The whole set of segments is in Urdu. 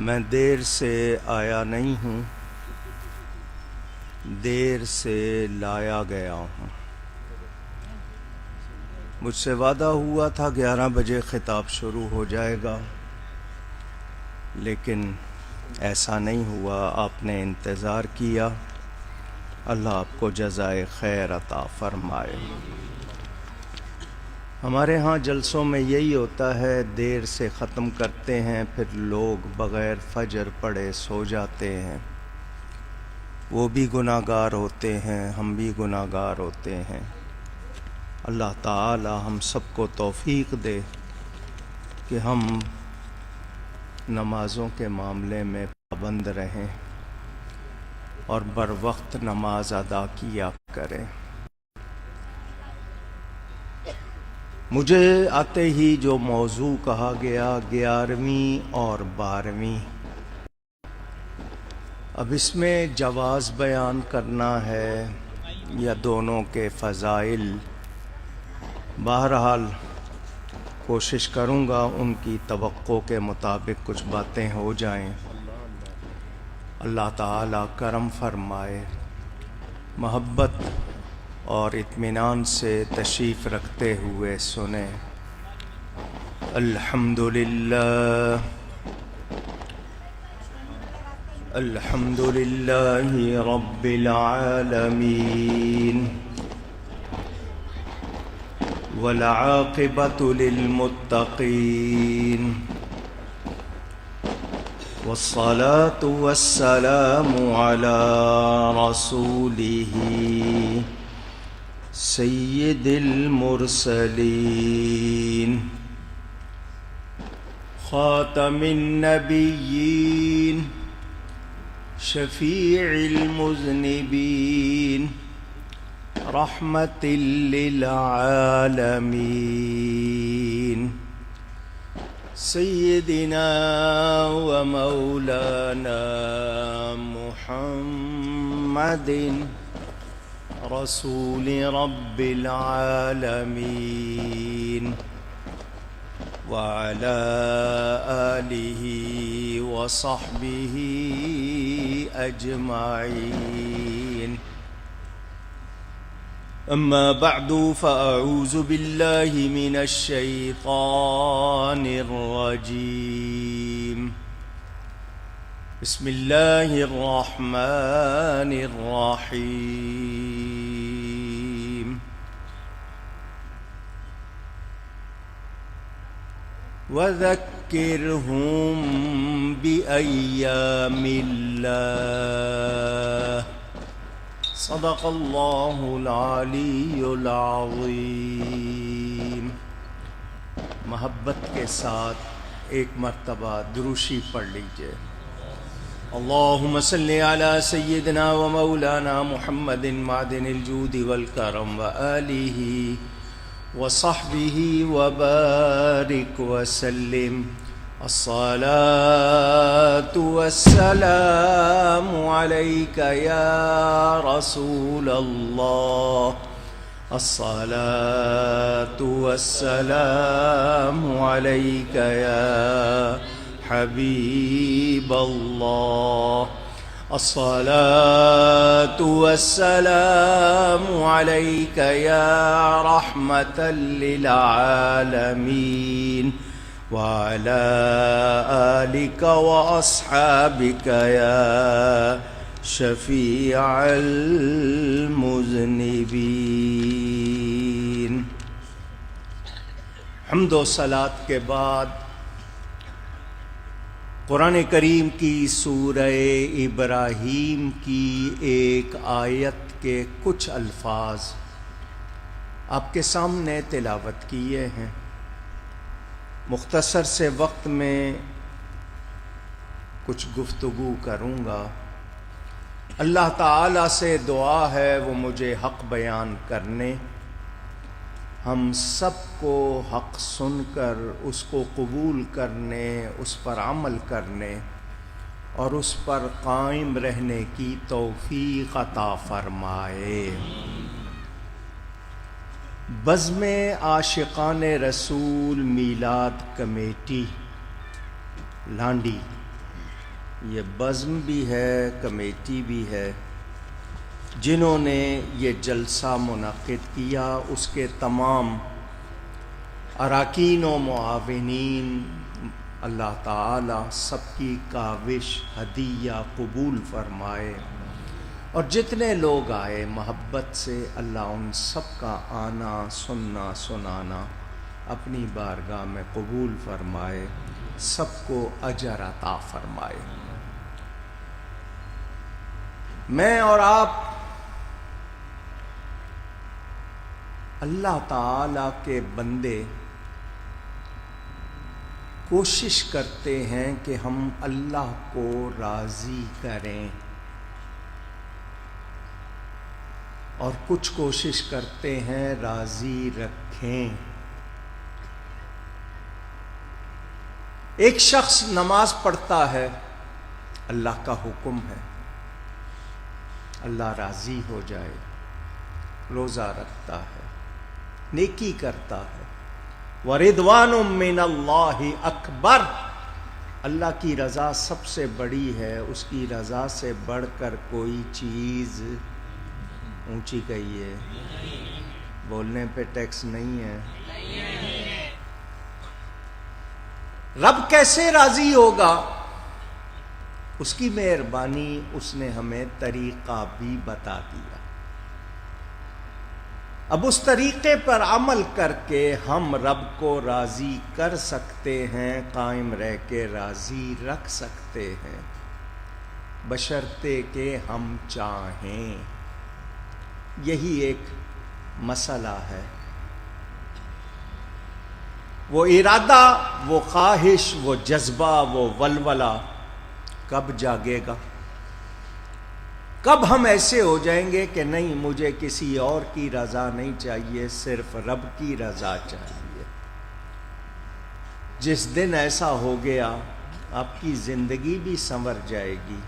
میں دیر سے آیا نہیں ہوں، دیر سے لایا گیا ہوں۔ مجھ سے وعدہ ہوا تھا 11 بجے خطاب شروع ہو جائے گا، لیکن ایسا نہیں ہوا۔ آپ نے انتظار کیا، اللہ آپ کو جزائے خیر عطا فرمائے۔ ہمارے ہاں جلسوں میں یہی ہوتا ہے، دیر سے ختم کرتے ہیں، پھر لوگ بغیر فجر پڑھے سو جاتے ہیں۔ وہ بھی گناہ گار ہوتے ہیں، ہم بھی گناہ گار ہوتے ہیں۔ اللہ تعالی ہم سب کو توفیق دے کہ ہم نمازوں کے معاملے میں پابند رہیں اور بر وقت نماز ادا کیا کریں۔ مجھے آتے ہی جو موضوع کہا گیا 11ویں اور 12ویں، اب اس میں جواز بیان کرنا ہے یا دونوں کے فضائل، بہرحال کوشش کروں گا ان کی توقع کے مطابق کچھ باتیں ہو جائیں۔ اللہ تعالی کرم فرمائے، محبت اور اطمینان سے تشریف رکھتے ہوئے سنیں۔ الحمدللہ الحمدللہ رب العالمین والعاقبۃ للمتقین والصلاة والسلام علی رسولہ سید المرسلین خاتم النبیین شفیع المذنبین رحمت للعالمین سیدنا و مولانا محمد رسول رب العالمین وعلى آلہ وصحبہ اجمعین۔ اما بعد فاعوذ باللہ من الشیطان الرجیم، بسم اللہ الرحمن الرحیم۔ وَذَكِّرْهُمْ بِأَيَّامِ اللَّهِ صدق اللہ العلی العظیم۔ محبت کے ساتھ ایک مرتبہ دروشی پڑھ لیجئے۔ اللہم صلی علی سیدنا و مولانا محمد معدن الجود والکرم وآلہ وصحبہ وبارک وسلم۔ الصلاة والسلام علیک یا رسول اللہ، الصلاة والسلام علیک یا حبیب اللہ، الصلاة والسلام علیک یا رحمة للعالمین وعلى آلك وأصحابك يا شفيع المذنبين۔ حمد و صلاۃ کے بعد قرآن کریم کی سورہ ابراہیم کی ایک آیت کے کچھ الفاظ آپ کے سامنے تلاوت کیے ہیں۔ مختصر سے وقت میں کچھ گفتگو کروں گا۔ اللہ تعالیٰ سے دعا ہے وہ مجھے حق بیان کرنے، ہم سب کو حق سن کر اس کو قبول کرنے، اس پر عمل کرنے اور اس پر قائم رہنے کی توفیق عطا فرمائے۔ بزم عاشقان رسول میلاد کمیٹی لانڈی یہ بزم بھی ہے، کمیٹی بھی ہے، جنہوں نے یہ جلسہ منعقد کیا، اس کے تمام اراکین و معاونین، اللہ تعالی سب کی کاوش ہدیہ قبول فرمائے، اور جتنے لوگ آئے محبت سے اللہ ان سب کا آنا سننا سنانا اپنی بارگاہ میں قبول فرمائے، سب کو اجر عطا فرمائے۔ میں اور آپ اللہ تعالی کے بندے کوشش کرتے ہیں کہ ہم اللہ کو راضی کریں، اور کچھ کوشش کرتے ہیں راضی رکھیں۔ ایک شخص نماز پڑھتا ہے، اللہ کا حکم ہے اللہ راضی ہو جائے، روزہ رکھتا ہے، نیکی کرتا ہے، وَرِضْوَانٌ مِّنَ اللَّهِ اکبر، اللہ کی رضا سب سے بڑی ہے، اس کی رضا سے بڑھ کر کوئی چیز اونچی کہی ہے، بولنے پہ ٹیکس نہیں ہے۔ رب کیسے راضی ہوگا؟ اس کی مہربانی، اس نے ہمیں طریقہ بھی بتا دیا۔ اب اس طریقے پر عمل کر کے ہم رب کو راضی کر سکتے ہیں، قائم رہ کے راضی رکھ سکتے ہیں، بشرطے کہ ہم چاہیں۔ یہی ایک مسئلہ ہے۔ وہ ارادہ، وہ خواہش، وہ جذبہ، وہ ولولہ کب جاگے گا؟ کب ہم ایسے ہو جائیں گے کہ نہیں، مجھے کسی اور کی رضا نہیں چاہیے، صرف رب کی رضا چاہیے؟ جس دن ایسا ہو گیا، آپ کی زندگی بھی سنور جائے گی،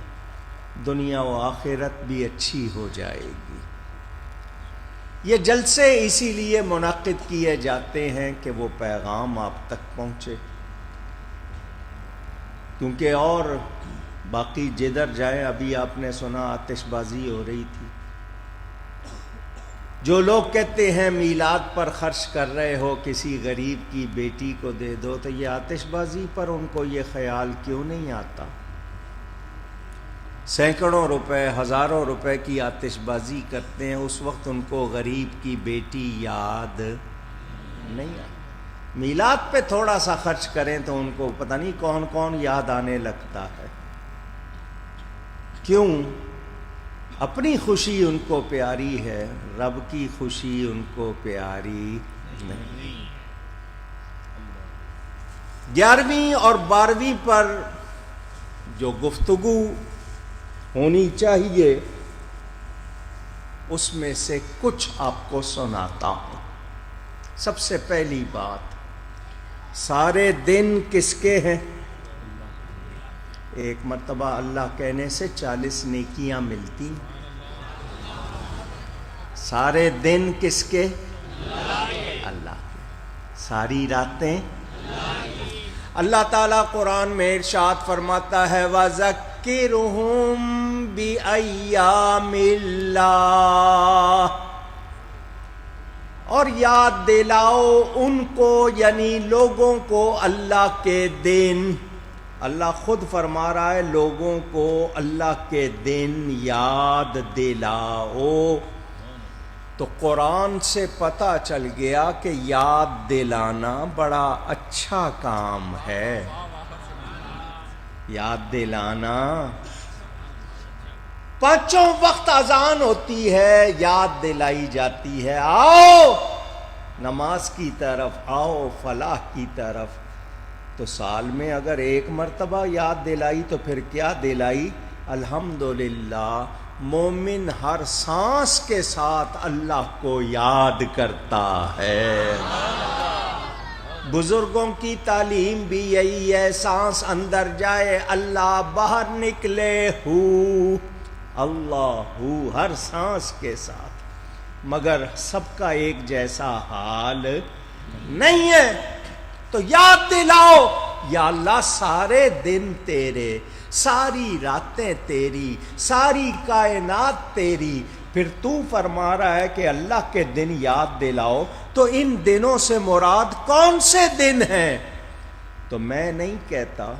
دنیا و آخرت بھی اچھی ہو جائے گی۔ یہ جلسے اسی لیے منعقد کیے جاتے ہیں کہ وہ پیغام آپ تک پہنچے، کیونکہ اور باقی جدھر جائیں، ابھی آپ نے سنا آتش بازی ہو رہی تھی۔ جو لوگ کہتے ہیں میلاد پر خرچ کر رہے ہو، کسی غریب کی بیٹی کو دے دو، تو یہ آتش بازی پر ان کو یہ خیال کیوں نہیں آتا؟ سینکڑوں روپے، ہزاروں روپے کی آتش بازی کرتے ہیں، اس وقت ان کو غریب کی بیٹی یاد نہیں آتی۔ میلاد پہ تھوڑا سا خرچ کریں تو ان کو پتہ نہیں کون کون یاد آنے لگتا ہے۔ کیوں؟ اپنی خوشی ان کو پیاری ہے، رب کی خوشی ان کو پیاری نہیں۔ 11ویں اور 12ویں پر جو گفتگو ہونی چاہیے، اس میں سے کچھ آپ کو سناتا ہوں۔ سب سے پہلی بات، سارے دن کس کے ہیں؟ ایک مرتبہ اللہ کہنے سے 40 نیکیاں ملتی۔ سارے دن کس کے؟ اللہ کے۔ ساری راتیں اللہ تعالیٰ قرآن میں ارشاد فرماتا ہے، وَذَكِّرْهُمْ بِأَيَّامِ اللَّهِ، اور یاد دلاؤ ان کو، یعنی لوگوں کو، اللہ کے دن۔ اللہ خود فرما رہا ہے لوگوں کو اللہ کے دن یاد دلاؤ۔ تو قرآن سے پتہ چل گیا کہ یاد دلانا بڑا اچھا کام ہے۔ یاد دلانا، پانچوں وقت اذان ہوتی ہے، یاد دلائی جاتی ہے، آؤ نماز کی طرف، آؤ فلاح کی طرف۔ تو سال میں اگر ایک مرتبہ یاد دلائی تو پھر کیا دلائی؟ الحمدللہ، مومن ہر سانس کے ساتھ اللہ کو یاد کرتا ہے۔ بزرگوں کی تعلیم بھی یہی ہے، سانس اندر جائے اللہ، باہر نکلے ہو اللہ ہو، ہر سانس کے ساتھ۔ مگر سب کا ایک جیسا حال نہیں ہے۔ تو یاد دلاؤ، یا اللہ سارے دن تیرے، ساری راتیں تیری، ساری کائنات تیری، پھر تو فرما رہا ہے کہ اللہ کے دن یاد دلاؤ، تو ان دنوں سے مراد کون سے دن ہیں؟ تو میں نہیں کہتا،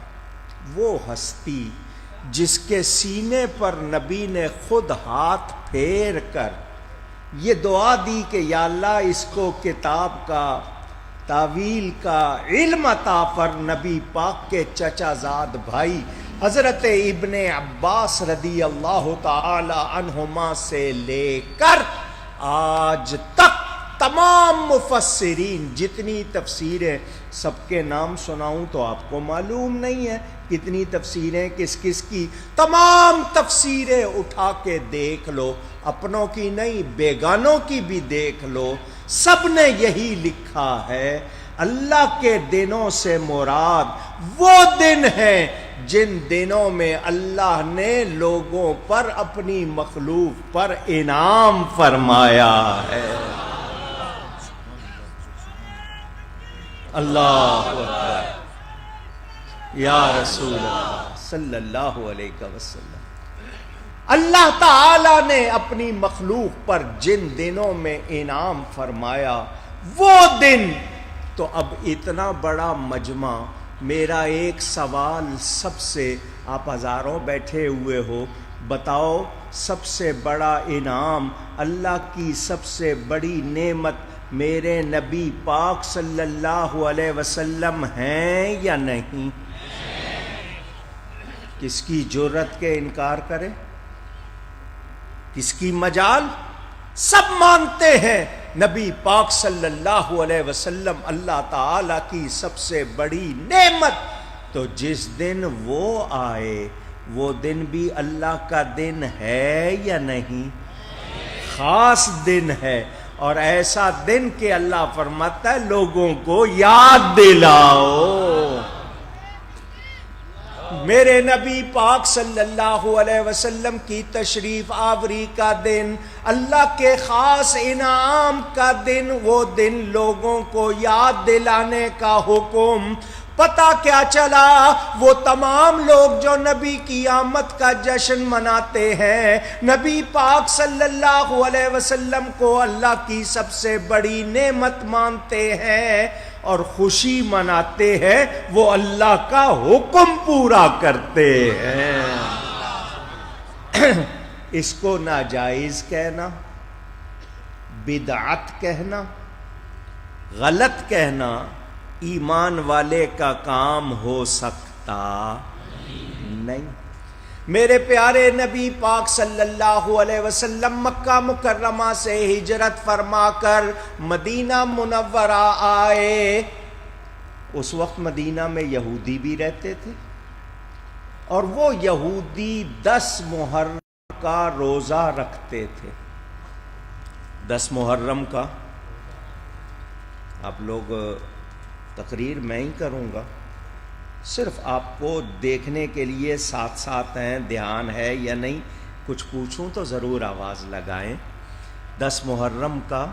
وہ ہستی جس کے سینے پر نبی نے خود ہاتھ پھیر کر یہ دعا دی کہ یا اللہ اس کو کتاب کا، تاویل کا علم عطا پر، نبی پاک کے چچا زاد بھائی حضرت ابن عباس رضی اللہ تعالی عنہما سے لے کر آج تک تمام مفسرین، جتنی تفسیریں، سب کے نام سناؤں تو آپ کو معلوم نہیں ہے کتنی تفسیریں کس کس کی، تمام تفسیریں اٹھا کے دیکھ لو، اپنوں کی نہیں بیگانوں کی بھی دیکھ لو، سب نے یہی لکھا ہے اللہ کے دنوں سے مراد وہ دن ہیں جن دنوں میں اللہ نے لوگوں پر، اپنی مخلوق پر انعام فرمایا ہے۔ اللہ اکبر، یا رسول اللہ صلی اللہ علیہ وسلم۔ اللہ تعالی نے اپنی مخلوق پر جن دنوں میں انعام فرمایا وہ دن، تو اب اتنا بڑا مجمع، میرا ایک سوال سب سے، آپ ہزاروں بیٹھے ہوئے ہو، بتاؤ سب سے بڑا انعام، اللہ کی سب سے بڑی نعمت میرے نبی پاک صلی اللہ علیہ وسلم ہیں یا نہیں؟ کس کی جرت کے انکار کرے؟ کس کی مجال؟ سب مانتے ہیں نبی پاک صلی اللہ علیہ وسلم اللہ تعالی کی سب سے بڑی نعمت، تو جس دن وہ آئے وہ دن بھی اللہ کا دن ہے یا نہیں؟ خاص دن ہے، اور ایسا دن کہ اللہ فرماتا ہے لوگوں کو یاد دلاؤ۔ میرے نبی پاک صلی اللہ علیہ وسلم کی تشریف آوری کا دن، اللہ کے خاص انعام کا دن، وہ دن لوگوں کو یاد دلانے کا حکم۔ پتہ کیا چلا؟ وہ تمام لوگ جو نبی کی آمد کا جشن مناتے ہیں، نبی پاک صلی اللہ علیہ وسلم کو اللہ کی سب سے بڑی نعمت مانتے ہیں اور خوشی مناتے ہیں، وہ اللہ کا حکم پورا کرتے ہیں۔ اس کو ناجائز کہنا، بدعت کہنا، غلط کہنا ایمان والے کا کام ہو سکتا نہیں۔ میرے پیارے نبی پاک صلی اللہ علیہ وسلم مکہ مکرمہ سے ہجرت فرما کر مدینہ منورہ آئے۔ اس وقت مدینہ میں یہودی بھی رہتے تھے، اور وہ یہودی 10 محرم کا روزہ رکھتے تھے۔ 10 محرم کا، آپ لوگ تقریر میں ہی کروں گا، صرف آپ کو دیکھنے کے لیے ساتھ ساتھ ہیں، دھیان ہے یا نہیں، کچھ پوچھوں تو ضرور آواز لگائیں۔ 10 محرم کا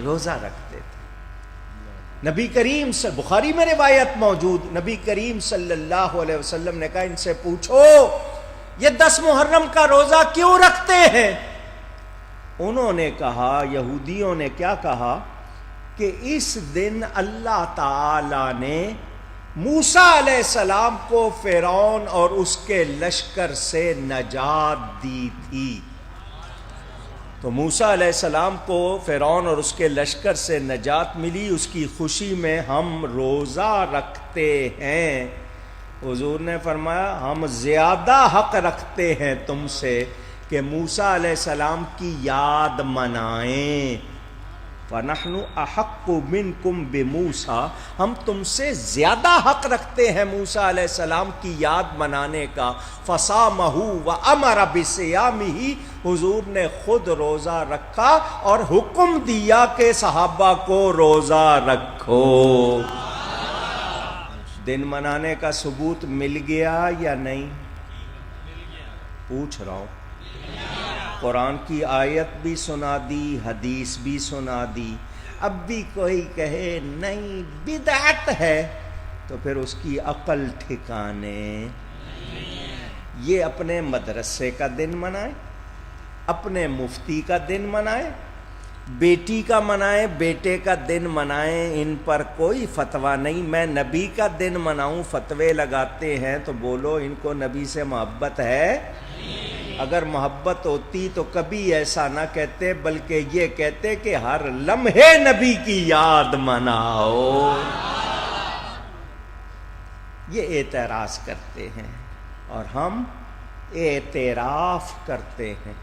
روزہ رکھتے تھے۔ نبی کریم سے بخاری میں روایت موجود، نبی کریم صلی اللہ علیہ وسلم نے کہا ان سے پوچھو یہ 10 محرم کا روزہ کیوں رکھتے ہیں؟ انہوں نے کہا، یہودیوں نے کیا کہا کہ اس دن اللہ تعالی نے موسیٰ علیہ السلام کو فرعون اور اس کے لشکر سے نجات دی تھی۔ تو موسیٰ علیہ السلام کو فرعون اور اس کے لشکر سے نجات ملی، اس کی خوشی میں ہم روزہ رکھتے ہیں۔ حضور نے فرمایا ہم زیادہ حق رکھتے ہیں تم سے کہ موسیٰ علیہ السلام کی یاد منائیں۔ وَنَحْنُ أَحَقُّ مِنْكُمْ بِمُوسَىٰ، ہم تم سے زیادہ حق رکھتے ہیں موسیٰ علیہ السلام کی یاد منانے کا۔ فَصَامَهُ وَأَمَرَ بِصِيَامِهِ، حضور نے خود روزہ رکھا اور حکم دیا کہ صحابہ کو روزہ رکھو۔ دن منانے کا ثبوت مل گیا یا نہیں؟ پوچھ رہا ہوں۔ قرآن کی آیت بھی سنا دی، حدیث بھی سنا دی، اب بھی کوئی کہے نہیں بدعت ہے، تو پھر اس کی عقل ٹھکانے یہ اپنے مدرسے کا دن منائے، اپنے مفتی کا دن منائے، بیٹی کا منائے، بیٹے کا دن منائیں، ان پر کوئی فتویٰ نہیں۔ میں نبی کا دن مناؤں فتوے لگاتے ہیں تو بولو ان کو نبی سے محبت ہے؟ اگر محبت ہوتی تو کبھی ایسا نہ کہتے، بلکہ یہ کہتے کہ ہر لمحے نبی کی یاد مناؤ۔ یہ اعتراض کرتے ہیں اور ہم اعتراف کرتے ہیں۔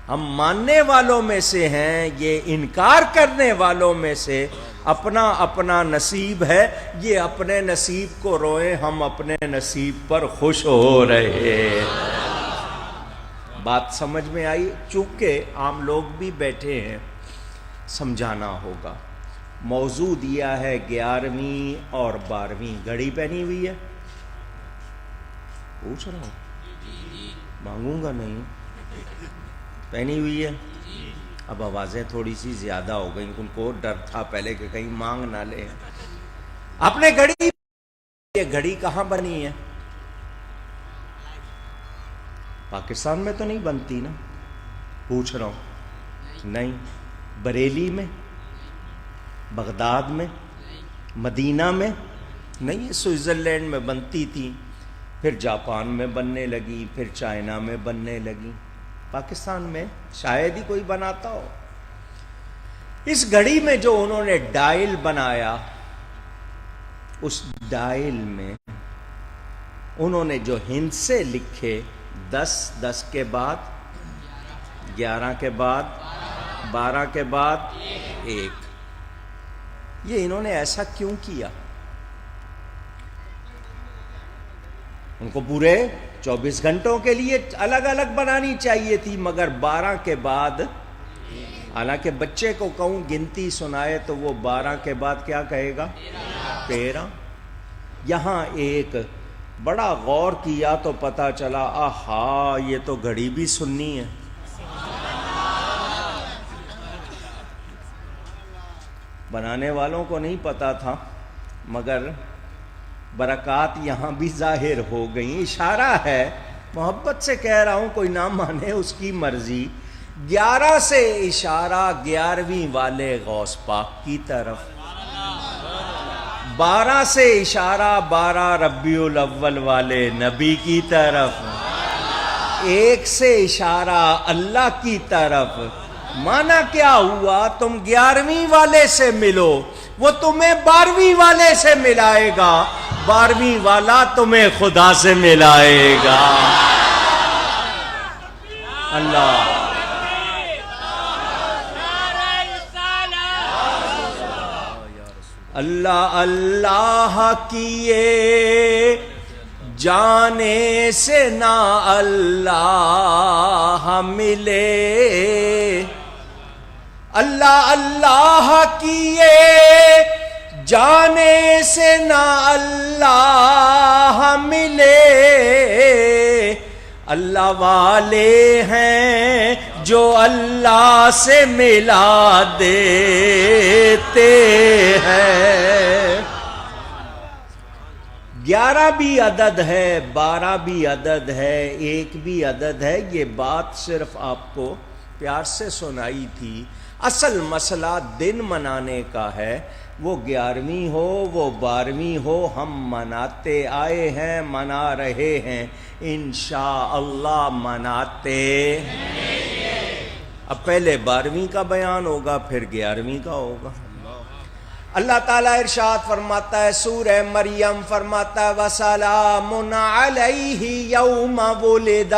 ہم ماننے والوں میں سے ہیں، یہ انکار کرنے والوں میں سے۔ اپنا اپنا نصیب ہے، یہ اپنے نصیب کو روئیں، ہم اپنے نصیب پر خوش ہو رہے ہیں۔ بات سمجھ میں آئی؟ چونکہ عام لوگ بھی بیٹھے ہیں، سمجھانا ہوگا۔ موضوع دیا ہے 11ویں اور 12ویں۔ گھڑی پہنی ہوئی ہے؟ پوچھ رہا ہوں، مانگوں گا نہیں۔ پہنی ہوئی ہے؟ اب آوازیں تھوڑی سی زیادہ ہو گئیں، ان کو ڈر تھا پہلے کہ کہیں مانگ نہ لے۔ آپ نے گھڑی، یہ گھڑی کہاں بنی ہے؟ پاکستان میں تو نہیں بنتی نا؟ پوچھ رہا ہوں۔ نہیں۔ بریلی میں، بغداد میں، مدینہ میں نہیں، یہ سوئٹزرلینڈ میں بنتی تھی، پھر جاپان میں بننے لگی، پھر چائنا میں بننے لگی۔ پاکستان میں شاید ہی کوئی بناتا ہو۔ اس گھڑی میں جو انہوں نے ڈائل بنایا، اس ڈائل میں انہوں نے جو ہندسے لکھے، 10 10 کے بعد 11 کے بعد 12 کے بعد 1، یہ انہوں نے ایسا کیوں کیا؟ ان کو پورے 24 گھنٹوں کے لیے الگ الگ بنانی چاہیے تھی، مگر 12 کے بعد، حالانکہ بچے کو کہوں گنتی سنائے تو وہ 12 کے بعد کیا کہے گا؟ 13۔ یہاں ایک بڑا غور کیا تو پتا چلا، آہا یہ تو گھڑی بھی سننی ہے۔ بنانے والوں کو نہیں پتا تھا، مگر برکات یہاں بھی ظاہر ہو گئیں۔ اشارہ ہے، محبت سے کہہ رہا ہوں، کوئی نہ مانے اس کی مرضی۔ 11 سے اشارہ 11ویں والے غوث پاک کی طرف، 12 سے اشارہ 12 ربیع الاول والے نبی کی طرف، 1 سے اشارہ اللہ کی طرف۔ مانا کیا ہوا؟ تم 11ویں والے سے ملو، وہ تمہیں 12ویں والے سے ملائے گا، 12ویں والا تمہیں خدا سے ملائے گا۔ اللہ اللہ اللہ کیے جانے سے نہ اللہ ملے، اللہ اللہ کیے جانے سے نہ اللہ ملے، اللہ والے ہیں جو اللہ سے ملا دیتے ہیں۔ 11 بھی عدد ہے، 12 بھی عدد ہے، 1 بھی عدد ہے۔ یہ بات صرف آپ کو پیار سے سنائی تھی۔ اصل مسئلہ دن منانے کا ہے، وہ 11ویں ہو وہ 12ویں ہو، ہم مناتے آئے ہیں، منا رہے ہیں، انشاءاللہ مناتے ہیں۔ اب پہلے 12ویں کا بیان ہوگا، پھر 11ویں کا ہوگا۔ اللہ تعالیٰ ارشاد فرماتا ہے سورہ مریم، فرماتا ہے وَسَلَامٌ عَلَيْهِ يَوْمَ وُلِدَ۔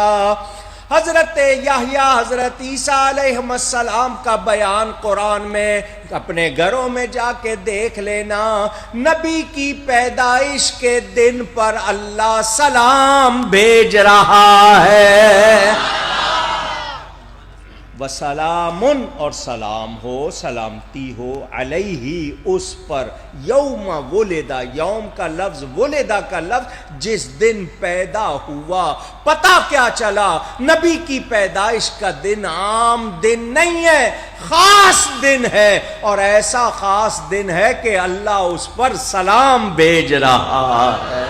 حضرت یحییٰ، حضرت عیسیٰ علیہ السلام کا بیان قرآن میں، اپنے گھروں میں جا کے دیکھ لینا، نبی کی پیدائش کے دن پر اللہ سلام بھیج رہا ہے۔ وسلامن، اور سلام ہو، سلامتی ہو، علیہ، اس پر، یوم ولدہ، یوم کا لفظ، ولدہ کا لفظ، جس دن پیدا ہوا۔ پتہ کیا چلا؟ نبی کی پیدائش کا دن عام دن نہیں ہے، خاص دن ہے، اور ایسا خاص دن ہے کہ اللہ اس پر سلام بھیج رہا ہے۔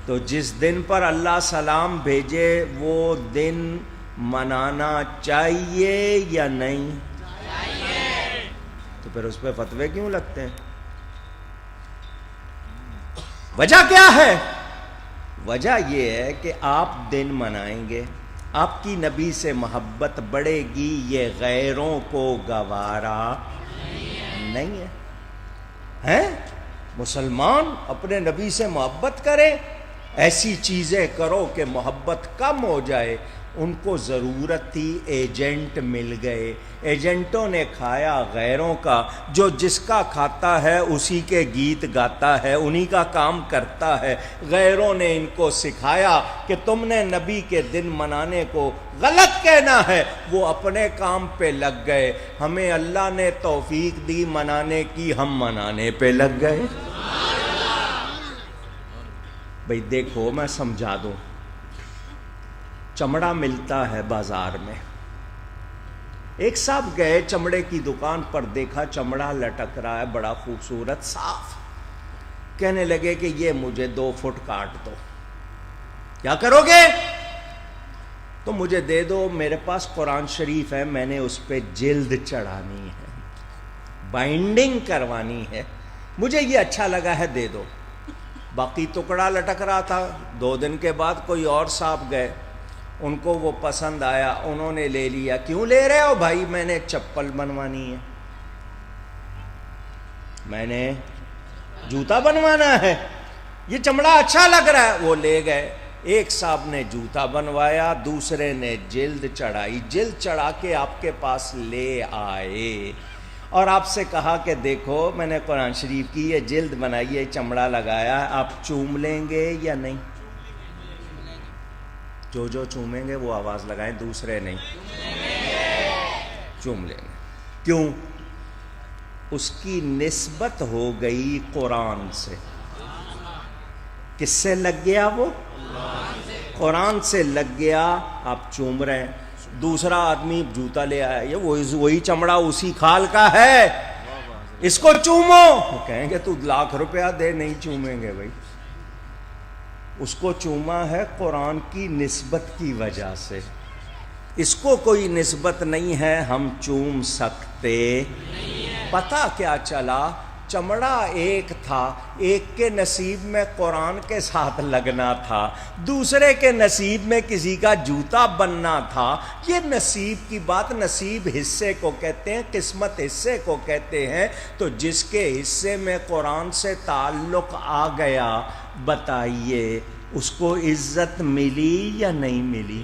تو جس دن پر اللہ سلام بھیجے وہ دن منانا چاہیے یا نہیں؟ چاہیے۔ تو پھر اس پہ فتوے کیوں لگتے ہیں؟ وجہ کیا ہے؟ وجہ یہ ہے کہ آپ دن منائیں گے، آپ کی نبی سے محبت بڑھے گی، یہ غیروں کو گوارا نہیں ہے۔ مسلمان اپنے نبی سے محبت کرے، ایسی چیزیں کرو کہ محبت کم ہو جائے۔ ان کو ضرورت تھی، ایجنٹ مل گئے، ایجنٹوں نے کھایا غیروں کا، جو جس کا کھاتا ہے اسی کے گیت گاتا ہے، انہی کا کام کرتا ہے۔ غیروں نے ان کو سکھایا کہ تم نے نبی کے دن منانے کو غلط کہنا ہے، وہ اپنے کام پہ لگ گئے۔ ہمیں اللہ نے توفیق دی منانے کی، ہم منانے پہ لگ گئے۔ بھئی دیکھو میں سمجھا دوں، چمڑا ملتا ہے بازار میں، ایک صاحب گئے چمڑے کی دکان پر، دیکھا چمڑا لٹک رہا ہے بڑا خوبصورت صاف، کہنے لگے کہ یہ مجھے 2 فٹ کاٹ دو۔ کیا کرو گے؟ تو مجھے دے دو، میرے پاس قرآن شریف ہے، میں نے اس پہ جلد چڑھانی ہے، بائنڈنگ کروانی ہے، مجھے یہ اچھا لگا ہے، دے دو۔ باقی ٹکڑا لٹک رہا تھا۔ 2 دن کے بعد کوئی اور صاحب گئے، ان کو وہ پسند آیا، انہوں نے لے لیا۔ کیوں لے رہے ہو بھائی؟ میں نے چپل بنوانی ہے، میں نے جوتا بنوانا ہے، یہ چمڑا اچھا لگ رہا ہے۔ وہ لے گئے، ایک صاحب نے جوتا بنوایا، دوسرے نے جلد چڑھائی، جلد چڑھا کے آپ کے پاس لے آئے اور آپ سے کہا کہ دیکھو میں نے قرآن شریف کی یہ جلد بنائی ہے، چمڑا لگایا، آپ چوم لیں گے یا نہیں؟ جو چومیں گے وہ آواز لگائیں، دوسرے نہیں، چوم لیں گے۔ کیوں؟ اس کی نسبت ہو گئی قرآن سے۔ کس سے لگ گیا؟ وہ قرآن سے لگ گیا، آپ چوم رہے ہیں۔ دوسرا آدمی جوتا لے آیا، یہ وہی چمڑا اسی کھال کا ہے، اس کو چومو۔ کہیں گے تو ₹1,00,000 دے، نہیں چومیں گے بھائی۔ اس کو چوما ہے قرآن کی نسبت کی وجہ سے، اس کو کوئی نسبت نہیں ہے، ہم چوم سکتے۔ پتہ کیا چلا؟ چمڑا ایک تھا، ایک کے نصیب میں قرآن کے ساتھ لگنا تھا، دوسرے کے نصیب میں کسی کا جوتا بننا تھا۔ یہ نصیب کی بات، نصیب حصے کو کہتے ہیں، قسمت حصے کو کہتے ہیں۔ تو جس کے حصے میں قرآن سے تعلق آ گیا، بتائیے اس کو عزت ملی یا نہیں ملی؟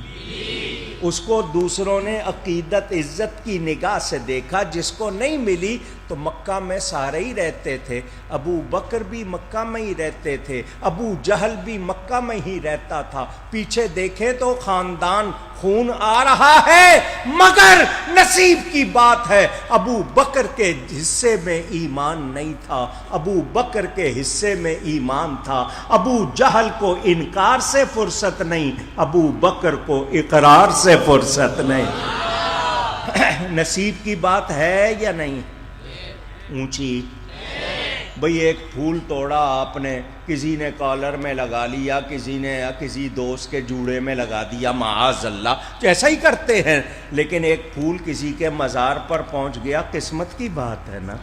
اس کو دوسروں نے عقیدت عزت کی نگاہ سے دیکھا، جس کو نہیں ملی۔ تو مکہ میں سارے ہی رہتے تھے، ابو بکر بھی مکہ میں ہی رہتے تھے، ابو جہل بھی مکہ میں ہی رہتا تھا، پیچھے دیکھیں تو خاندان خون آ رہا ہے، مگر نصیب کی بات ہے۔ ابو بکر کے حصے میں ایمان نہیں تھا، ابو بکر کے حصے میں ایمان تھا۔ ابو جہل کو انکار سے فرصت نہیں، ابو بکر کو اقرار سے فرصت نہیں۔ نصیب کی بات ہے یا نہیں؟ اونچی بھئی ایک پھول توڑا آپ نے، کسی نے کالر میں لگا لیا، کسی نے کسی دوست کے جوڑے میں لگا دیا، معاذ اللہ، ایسا ہی کرتے ہیں۔ لیکن ایک پھول کسی کے مزار پر پہنچ گیا، قسمت کی بات ہے نا،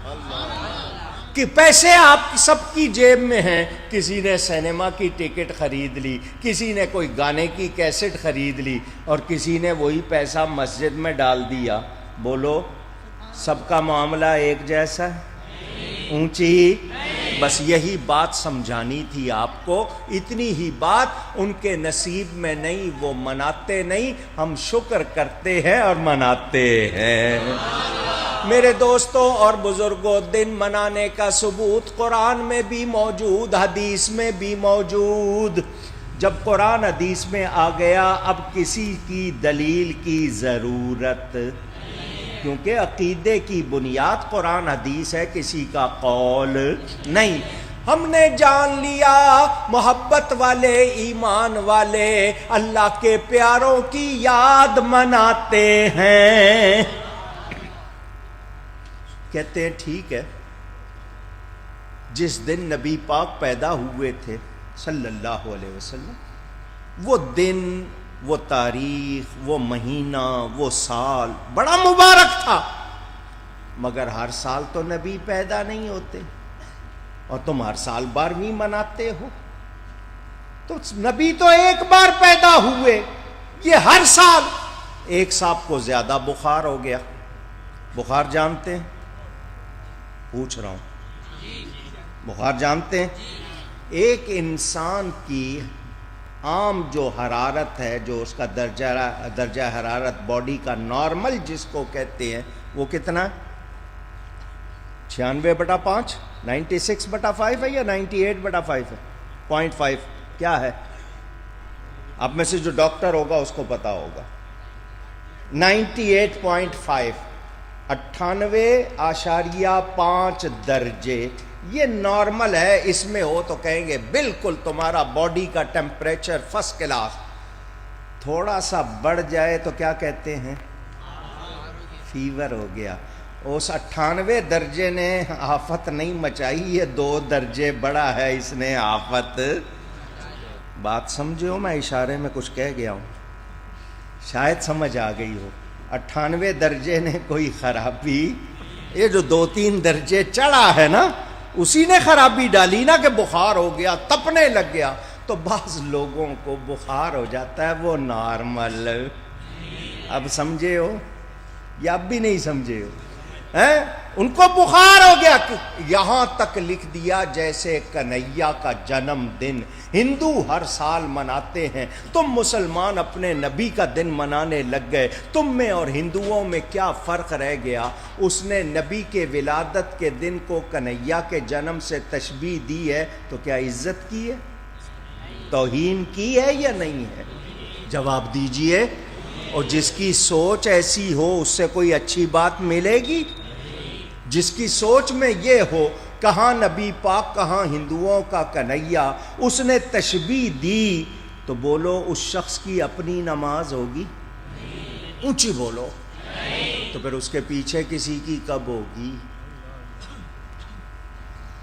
کہ پیسے آپ سب کی جیب میں ہیں۔ کسی نے سینما کی ٹکٹ خرید لی، کسی نے کوئی گانے کی کیسٹ خرید لی، اور کسی نے وہی پیسہ مسجد میں ڈال دیا۔ بولو سب کا معاملہ ایک جیسا ہے؟ اونچی بس یہی بات سمجھانی تھی آپ کو، اتنی ہی بات۔ ان کے نصیب میں نہیں، وہ مناتے نہیں، ہم شکر کرتے ہیں اور مناتے ہیں۔ میرے دوستوں اور بزرگوں، دن منانے کا ثبوت قرآن میں بھی موجود، حدیث میں بھی موجود۔ جب قرآن حدیث میں آ گیا، اب کسی کی دلیل کی ضرورت، کیونکہ عقیدے کی بنیاد قرآن حدیث ہے، کسی کا قول نہیں۔ ہم نے جان لیا محبت والے، ایمان والے اللہ کے پیاروں کی یاد مناتے ہیں۔ کہتے ہیں ٹھیک ہے، جس دن نبی پاک پیدا ہوئے تھے صلی اللہ علیہ وسلم، وہ دن، وہ تاریخ، وہ مہینہ، وہ سال بڑا مبارک تھا، مگر ہر سال تو نبی پیدا نہیں ہوتے، اور تم ہر سال 12ویں مناتے ہو، تو نبی تو ایک بار پیدا ہوئے، یہ ہر سال۔ ایک صاحب کو زیادہ بخار ہو گیا، بخار جانتے ہیں؟ پوچھ رہا ہوں، بخار جانتے ہیں؟ ایک انسان کی عام جو حرارت ہے، جو اس کا درجہ حرارت باڈی کا نارمل جس کو کہتے ہیں، وہ کتنا ہے؟ 96/5، 96/5 ہے یا 98/5 ہے؟ 0.5 کیا ہے؟ آپ میں سے جو ڈاکٹر ہوگا اس کو پتا ہوگا۔ 98.5، 98.5 درجے، یہ نارمل ہے۔ اس میں ہو تو کہیں گے بالکل تمہارا باڈی کا ٹیمپریچر فرسٹ کلاس، تھوڑا سا بڑھ جائے تو کیا کہتے ہیں؟ فیور ہو گیا۔ اس 98 درجے نے آفت نہیں مچائی، یہ 2 درجے بڑا ہے، اس نے آفت۔ بات سمجھو، میں اشارے میں کچھ کہہ گیا ہوں، شاید سمجھ آ گئی ہو۔ 98 درجے نے کوئی خرابی، یہ جو 2-3 درجے چڑھا ہے نا، اسی نے خرابی ڈالی نا کہ بخار ہو گیا، تپنے لگ گیا۔ تو بعض لوگوں کو بخار ہو جاتا ہے، وہ نارمل۔ اب سمجھے ہو یا اب بھی نہیں سمجھے ہو؟ ان کو بخار ہو گیا، یہاں تک لکھ دیا جیسے کنہیا کا جنم دن ہندو ہر سال مناتے ہیں، تم مسلمان اپنے نبی کا دن منانے لگ گئے، تم میں اور ہندوؤں میں کیا فرق رہ گیا؟ اس نے نبی کے ولادت کے دن کو کنہیا کے جنم سے تشبیہ دی ہے، تو کیا عزت کی ہے؟ توہین کی ہے یا نہیں ہے؟ جواب دیجئے۔ اور جس کی سوچ ایسی ہو اس سے کوئی اچھی بات ملے گی؟ جس کی سوچ میں یہ ہو کہاں نبی پاک کہاں ہندوؤں کا کنہیا، اس نے تشبیہ دی، تو بولو اس شخص کی اپنی نماز ہوگی؟ اونچی بولو۔ تو پھر اس کے پیچھے کسی کی کب ہوگی؟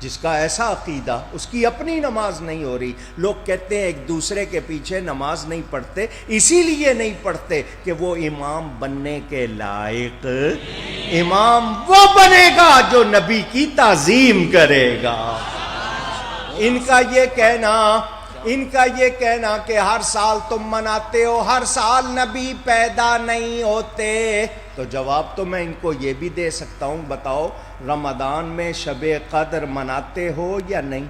جس کا ایسا عقیدہ، اس کی اپنی نماز نہیں ہو رہی۔ لوگ کہتے ہیں ایک دوسرے کے پیچھے نماز نہیں پڑھتے، اسی لیے نہیں پڑھتے کہ وہ امام بننے کے لائق۔ امام وہ بنے گا جو نبی کی تعظیم کرے گا۔ ان کا یہ کہنا کہ ہر سال تم مناتے ہو، ہر سال نبی پیدا نہیں ہوتے، تو جواب تو میں ان کو یہ بھی دے سکتا ہوں، بتاؤ رمضان میں شب قدر مناتے ہو یا نہیں؟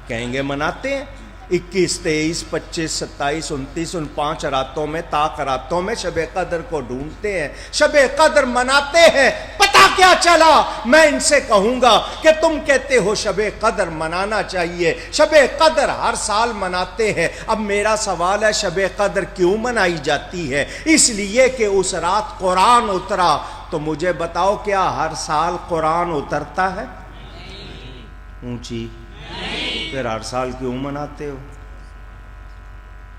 کہیں گے مناتے ہیں، 21، 23، 25، 27، 29، ان 5 راتوں میں، طاق راتوں میں شب قدر کو ڈھونڈتے ہیں، شب قدر مناتے ہیں۔ پتہ کیا چلا؟ میں ان سے کہوں گا کہ تم کہتے ہو شب قدر منانا چاہیے، شب قدر ہر سال مناتے ہیں۔ اب میرا سوال ہے شب قدر کیوں منائی جاتی ہے؟ اس لیے کہ اس رات قرآن اترا۔ تو مجھے بتاؤ کیا ہر سال قرآن اترتا ہے؟ اونچی۔ پھر ہر سال کیوں مناتے ہو؟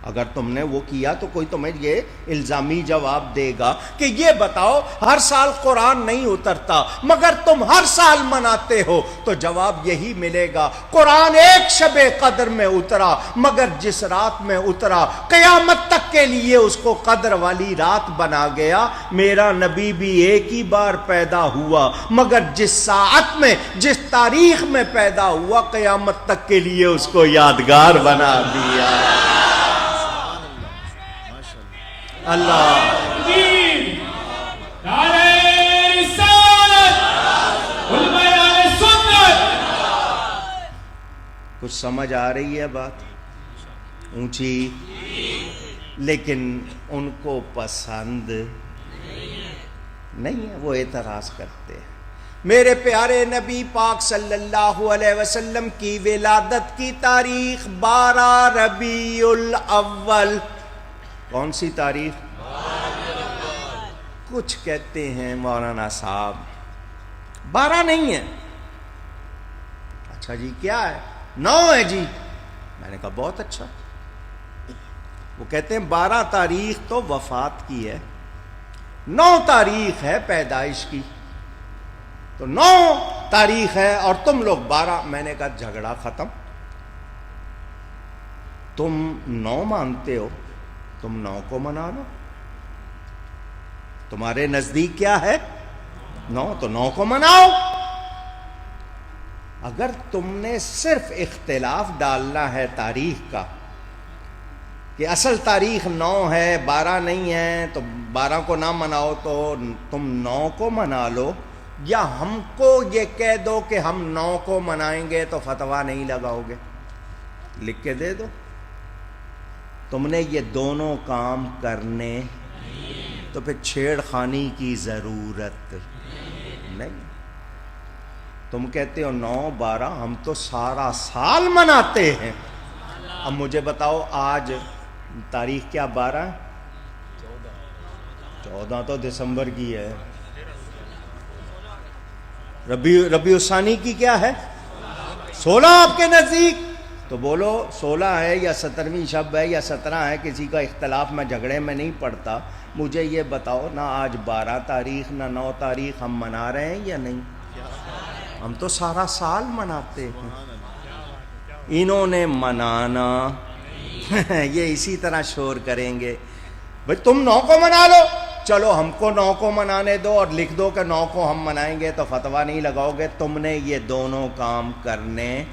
اگر تم نے وہ کیا تو کوئی تمہیں یہ الزامی جواب دے گا کہ یہ بتاؤ ہر سال قرآن نہیں اترتا مگر تم ہر سال مناتے ہو، تو جواب یہی ملے گا قرآن ایک شب قدر میں اترا، مگر جس رات میں اترا قیامت تک کے لیے اس کو قدر والی رات بنا گیا۔ میرا نبی بھی ایک ہی بار پیدا ہوا، مگر جس ساعت میں، جس تاریخ میں پیدا ہوا قیامت تک کے لیے اس کو یادگار بنا دیا۔ اللہ کچھ سمجھ آ رہی ہے بات؟ اونچی۔ لیکن ان کو پسند نہیں ہے، وہ اعتراض کرتے ہیں۔ میرے پیارے نبی پاک صلی اللہ علیہ وسلم کی ولادت کی تاریخ 12 ربیع الاول۔ کون سی تاریخ؟ کچھ کہتے ہیں مولانا صاحب 12 نہیں ہے۔ اچھا جی کیا ہے؟ 9 ہے جی۔ میں نے کہا بہت اچھا۔ وہ کہتے ہیں 12 تاریخ تو وفات کی ہے، 9 تاریخ ہے پیدائش کی، تو 9 تاریخ ہے اور تم لوگ 12۔ میں نے کہا جھگڑا ختم۔ تم 9 مانتے ہو، تم 9 کو منا لو. تمہارے نزدیک کیا ہے؟ 9، تو 9 کو مناؤ. اگر تم نے صرف اختلاف ڈالنا ہے تاریخ کا کہ اصل تاریخ 9 ہے 12 نہیں ہے، تو 12 کو نہ مناؤ، تو تم 9 کو منا لو، یا ہم کو یہ کہہ دو کہ ہم 9 کو منائیں گے تو فتویٰ نہیں لگاؤ گے، لکھ کے دے دو. تم نے یہ دونوں کام کرنے تو پھر چھیڑ خانی کی ضرورت نہیں. تم کہتے ہو 9 12، ہم تو سارا سال مناتے ہیں. اب مجھے بتاؤ آج تاریخ کیا 12 ہے؟ 14 تو دسمبر کی ہے. ربیع الثانی کی کیا ہے؟ 16 آپ کے نزدیک. تو بولو 16 ہے یا 17ویں شب ہے یا 17 ہے، کسی کا اختلاف میں جھگڑے میں نہیں پڑتا. مجھے یہ بتاؤ نہ آج 12 تاریخ نہ 9 تاریخ ہم منا رہے ہیں یا نہیں؟ ہم تو سارا سال مناتے ہیں. انہوں نے منانا یہ اسی طرح شور کریں گے، بھئی تم 9 کو منا لو، چلو ہم کو 9 کو منانے دو اور لکھ دو کہ 9 کو ہم منائیں گے تو فتویٰ نہیں لگاؤ گے. تم نے یہ دونوں کام کرنے،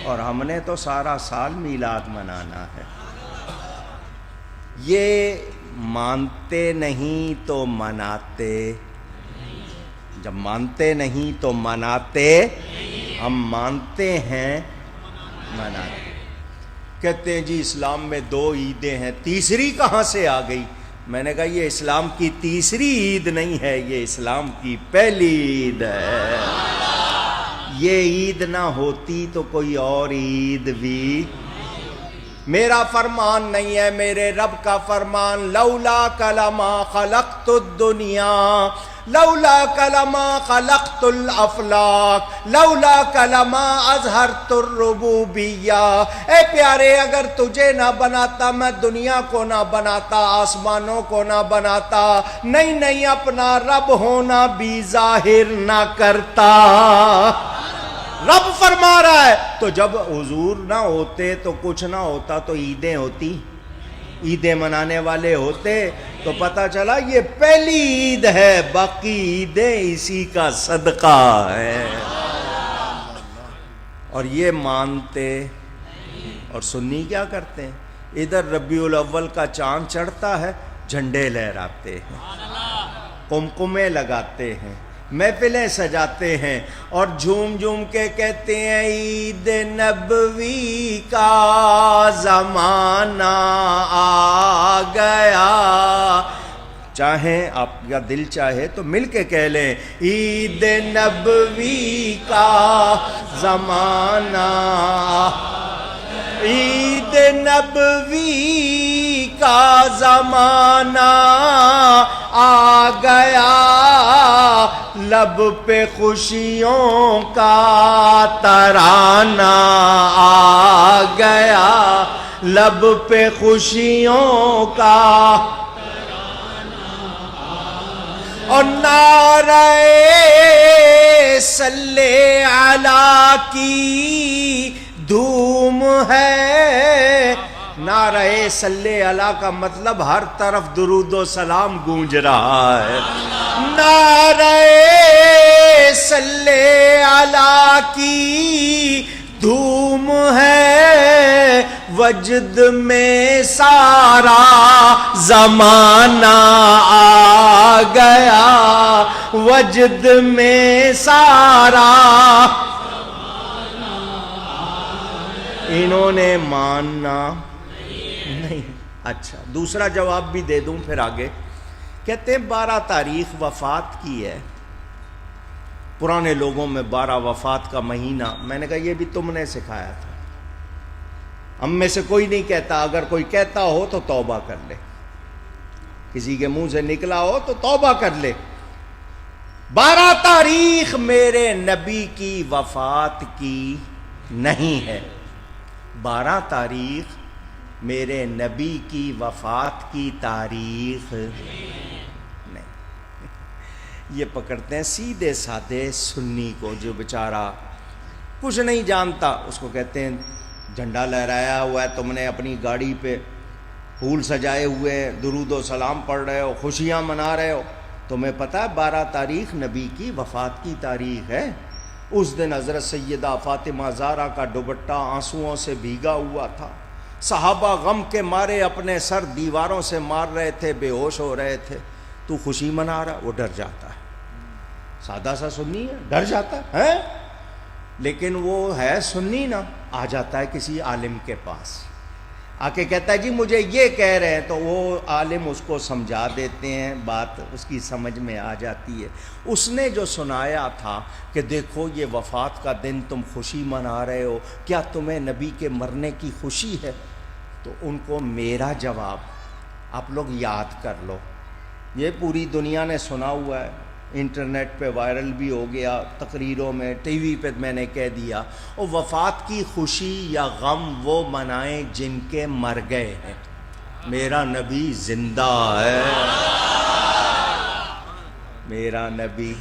اور ہم نے تو سارا سال میلاد منانا ہے. یہ مانتے نہیں تو مناتے، جب مانتے نہیں تو مناتے، ہم مانتے ہیں مناتے. کہتے ہیں جی اسلام میں 2 عیدیں ہیں، تیسری کہاں سے آ گئی؟ میں نے کہا یہ اسلام کی تیسری عید نہیں ہے، یہ اسلام کی پہلی عید ہے. یہ عید نہ ہوتی تو کوئی اور عید بھی. میرا فرمان نہیں ہے، میرے رب کا فرمان، لولا کلما خلقت الدنیا، لولا کلما خلقت الافلاک، لولا کلما اظہرت الربوبیہ. اے پیارے اگر تجھے نہ بناتا، میں دنیا کو نہ بناتا، آسمانوں کو نہ بناتا، نہیں اپنا رب ہونا بھی ظاہر نہ کرتا. رب فرما رہا ہے. تو جب حضور نہ ہوتے تو کچھ نہ ہوتا، تو عیدیں ہوتی، عیدیں منانے والے ہوتے، تو پتہ چلا یہ پہلی عید ہے، باقی عیدیں اسی کا صدقہ ہے. اور یہ مانتے. اور سنی کیا کرتے ہیں؟ ادھر ربیع الاول کا چاند چڑھتا ہے، جھنڈے لہراتے ہیں، قمقمے لگاتے ہیں، محفلیں سجاتے ہیں، اور جھوم جھوم کے کہتے ہیں عید نبوی کا زمانہ آ گیا. چاہیں آپ کا دل چاہے تو مل کے کہہ لیں عید نبوی کا زمانہ، عید نبوی کا زمانہ آ گیا، لب پہ خوشیوں کا ترانہ آ گیا، لب پہ خوشیوں کا. اور نعرہ صلی علی کی دھوم ہے. نعرہ صلی علی کا مطلب ہر طرف درود و سلام گونج رہا ہے. نعرہ صلی علی کی دھوم ہے، وجد میں سارا زمانہ آ گیا، وجد میں سارا. انہوں نے ماننا نہیں. اچھا دوسرا جواب بھی دے دوں پھر آگے. کہتے ہیں 12 تاریخ وفات کی ہے. پرانے لوگوں میں 12 وفات کا مہینہ. میں نے کہا یہ بھی تم نے سکھایا تھا، ہم میں سے کوئی نہیں کہتا. اگر کوئی کہتا ہو تو توبہ کر لے، کسی کے منہ سے نکلا ہو تو توبہ کر لے. 12 تاریخ میرے نبی کی وفات کی نہیں ہے. 12 تاریخ میرے نبی کی وفات کی تاریخ نہیں. یہ پکڑتے ہیں سیدھے سادے سنی کو جو بیچارہ کچھ نہیں جانتا، اس کو کہتے ہیں جھنڈا لہرایا ہوا ہے، تم نے اپنی گاڑی پہ پھول سجائے ہوئے ہیں، درود و سلام پڑھ رہے ہو، خوشیاں منا رہے ہو. تمہیں پتہ ہے 12 تاریخ نبی کی وفات کی تاریخ ہے. اس دن حضرت سیدہ فاطمہ زہرا کا دوپٹہ آنسوؤں سے بھیگا ہوا تھا. صحابہ غم کے مارے اپنے سر دیواروں سے مار رہے تھے، بے ہوش ہو رہے تھے. تو خوشی منا رہا، وہ ڈر جاتا ہے. سادہ سا سنی ہے، ڈر جاتا ہے. لیکن وہ ہے سنی نا، آ جاتا ہے کسی عالم کے پاس، آ کے کہتا ہے جی مجھے یہ کہہ رہے ہیں، تو وہ عالم اس کو سمجھا دیتے ہیں، بات اس کی سمجھ میں آ جاتی ہے. اس نے جو سنایا تھا کہ دیکھو یہ وفات کا دن تم خوشی منا رہے ہو، کیا تمہیں نبی کے مرنے کی خوشی ہے؟ تو ان کو میرا جواب آپ لوگ یاد کر لو. یہ پوری دنیا نے سنا ہوا ہے، انٹرنیٹ پہ وائرل بھی ہو گیا، تقریروں میں، ٹی وی پہ میں نے کہہ دیا. اور وفات کی خوشی یا غم وہ منائیں جن کے مر گئے ہیں. میرا نبی زندہ ہے، میرا نبی،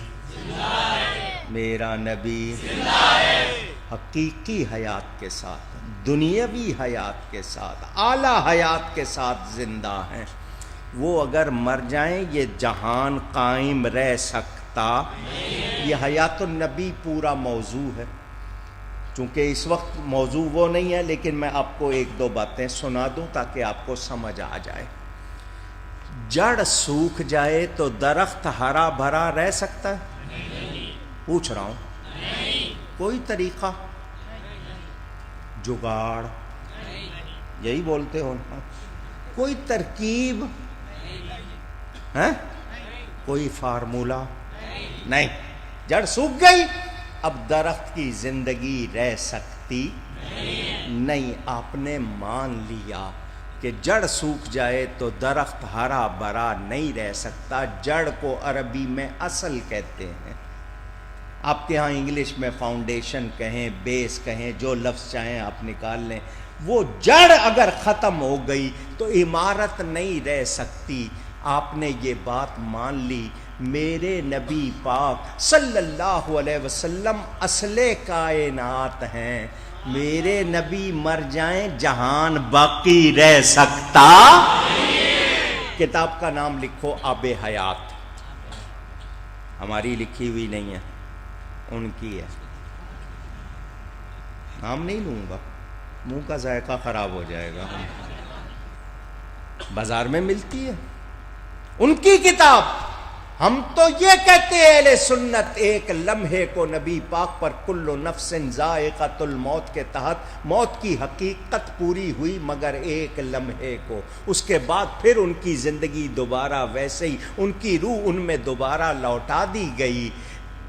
میرا نبی حقیقی حیات کے ساتھ، دنیاوی حیات کے ساتھ، اعلیٰ حیات کے ساتھ زندہ ہیں. وہ اگر مر جائیں یہ جہان قائم رہ سکتا؟ یہ حیات النبی پورا موضوع ہے. چونکہ اس وقت موضوع وہ نہیں ہے، لیکن میں آپ کو ایک دو باتیں سنا دوں تاکہ آپ کو سمجھ آ جائے. جڑ سوکھ جائے تو درخت ہرا بھرا رہ سکتا ہے؟ پوچھ رہا ہوں. کوئی طریقہ، جگاڑ، یہی بولتے ہو نا، کوئی ترکیب ہے؟ کوئی فارمولہ نہیں. جڑ سوکھ گئی، اب درخت کی زندگی رہ سکتی نہیں. آپ نے مان لیا کہ جڑ سوکھ جائے تو درخت ہرا بھرا نہیں رہ سکتا. جڑ کو عربی میں اصل کہتے ہیں. آپ کے ہاں انگلش میں فاؤنڈیشن کہیں، بیس کہیں، جو لفظ چاہیں آپ نکال لیں. وہ جڑ اگر ختم ہو گئی تو عمارت نہیں رہ سکتی. آپ نے یہ بات مان لی. میرے نبی پاک صلی اللہ علیہ وسلم اصل کائنات ہیں. میرے نبی مر جائیں جہان باقی رہ سکتا؟ کتاب کا نام لکھو آب حیات. ہماری لکھی ہوئی نہیں ہے، ان کی ہے. نام نہیں لوں گا، منہ کا ذائقہ خراب ہو جائے گا. بازار میں ملتی ہے ان کی کتاب. ہم تو یہ کہتے ہیں اہل سنت، ایک لمحے کو نبی پاک پر کل نفس ذائقۃ الموت کے تحت موت کی حقیقت پوری ہوئی، مگر ایک لمحے کو. اس کے بعد پھر ان کی زندگی دوبارہ ویسے ہی، ان کی روح ان میں دوبارہ لوٹا دی گئی.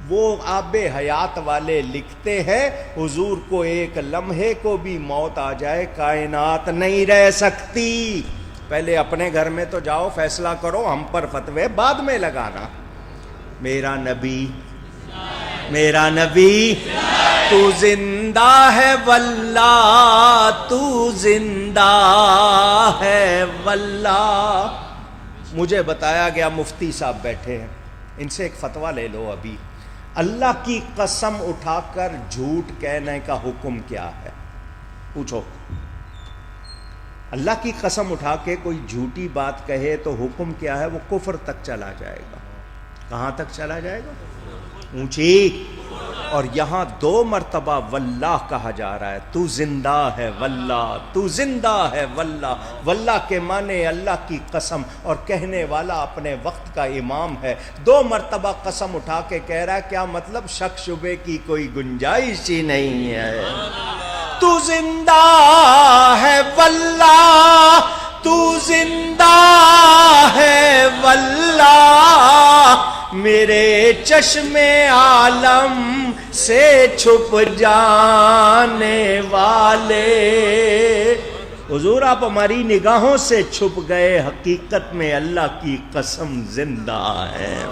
وہ آب حیات والے لکھتے ہیں حضور کو ایک لمحے کو بھی موت آ جائے کائنات نہیں رہ سکتی. پہلے اپنے گھر میں تو جاؤ، فیصلہ کرو، ہم پر فتوے بعد میں لگانا. میرا نبی، میرا نبی تو زندہ ہے واللہ، تو زندہ ہے واللہ. مجھے بتایا گیا، مفتی صاحب بیٹھے ہیں، ان سے ایک فتویٰ لے لو ابھی. اللہ کی قسم اٹھا کر جھوٹ کہنے کا حکم کیا ہے؟ پوچھو. اللہ کی قسم اٹھا کے کوئی جھوٹی بات کہے تو حکم کیا ہے؟ وہ کفر تک چلا جائے گا. کہاں تک چلا جائے گا؟ اونچی. اور یہاں 2 مرتبہ واللہ کہا جا رہا ہے. تو زندہ ہے واللہ، تو زندہ ہے واللہ. واللہ کے معنی اللہ کی قسم، اور کہنے والا اپنے وقت کا امام ہے. 2 مرتبہ قسم اٹھا کے کہہ رہا ہے. کیا مطلب؟ شک شبے کی کوئی گنجائش ہی نہیں ہے. تو زندہ ہے واللہ، تو زندہ ہے واللہ، میرے چشم عالم سے چھپ جانے والے. حضور آپ ہماری نگاہوں سے چھپ گئے، حقیقت میں اللہ کی قسم زندہ ہے.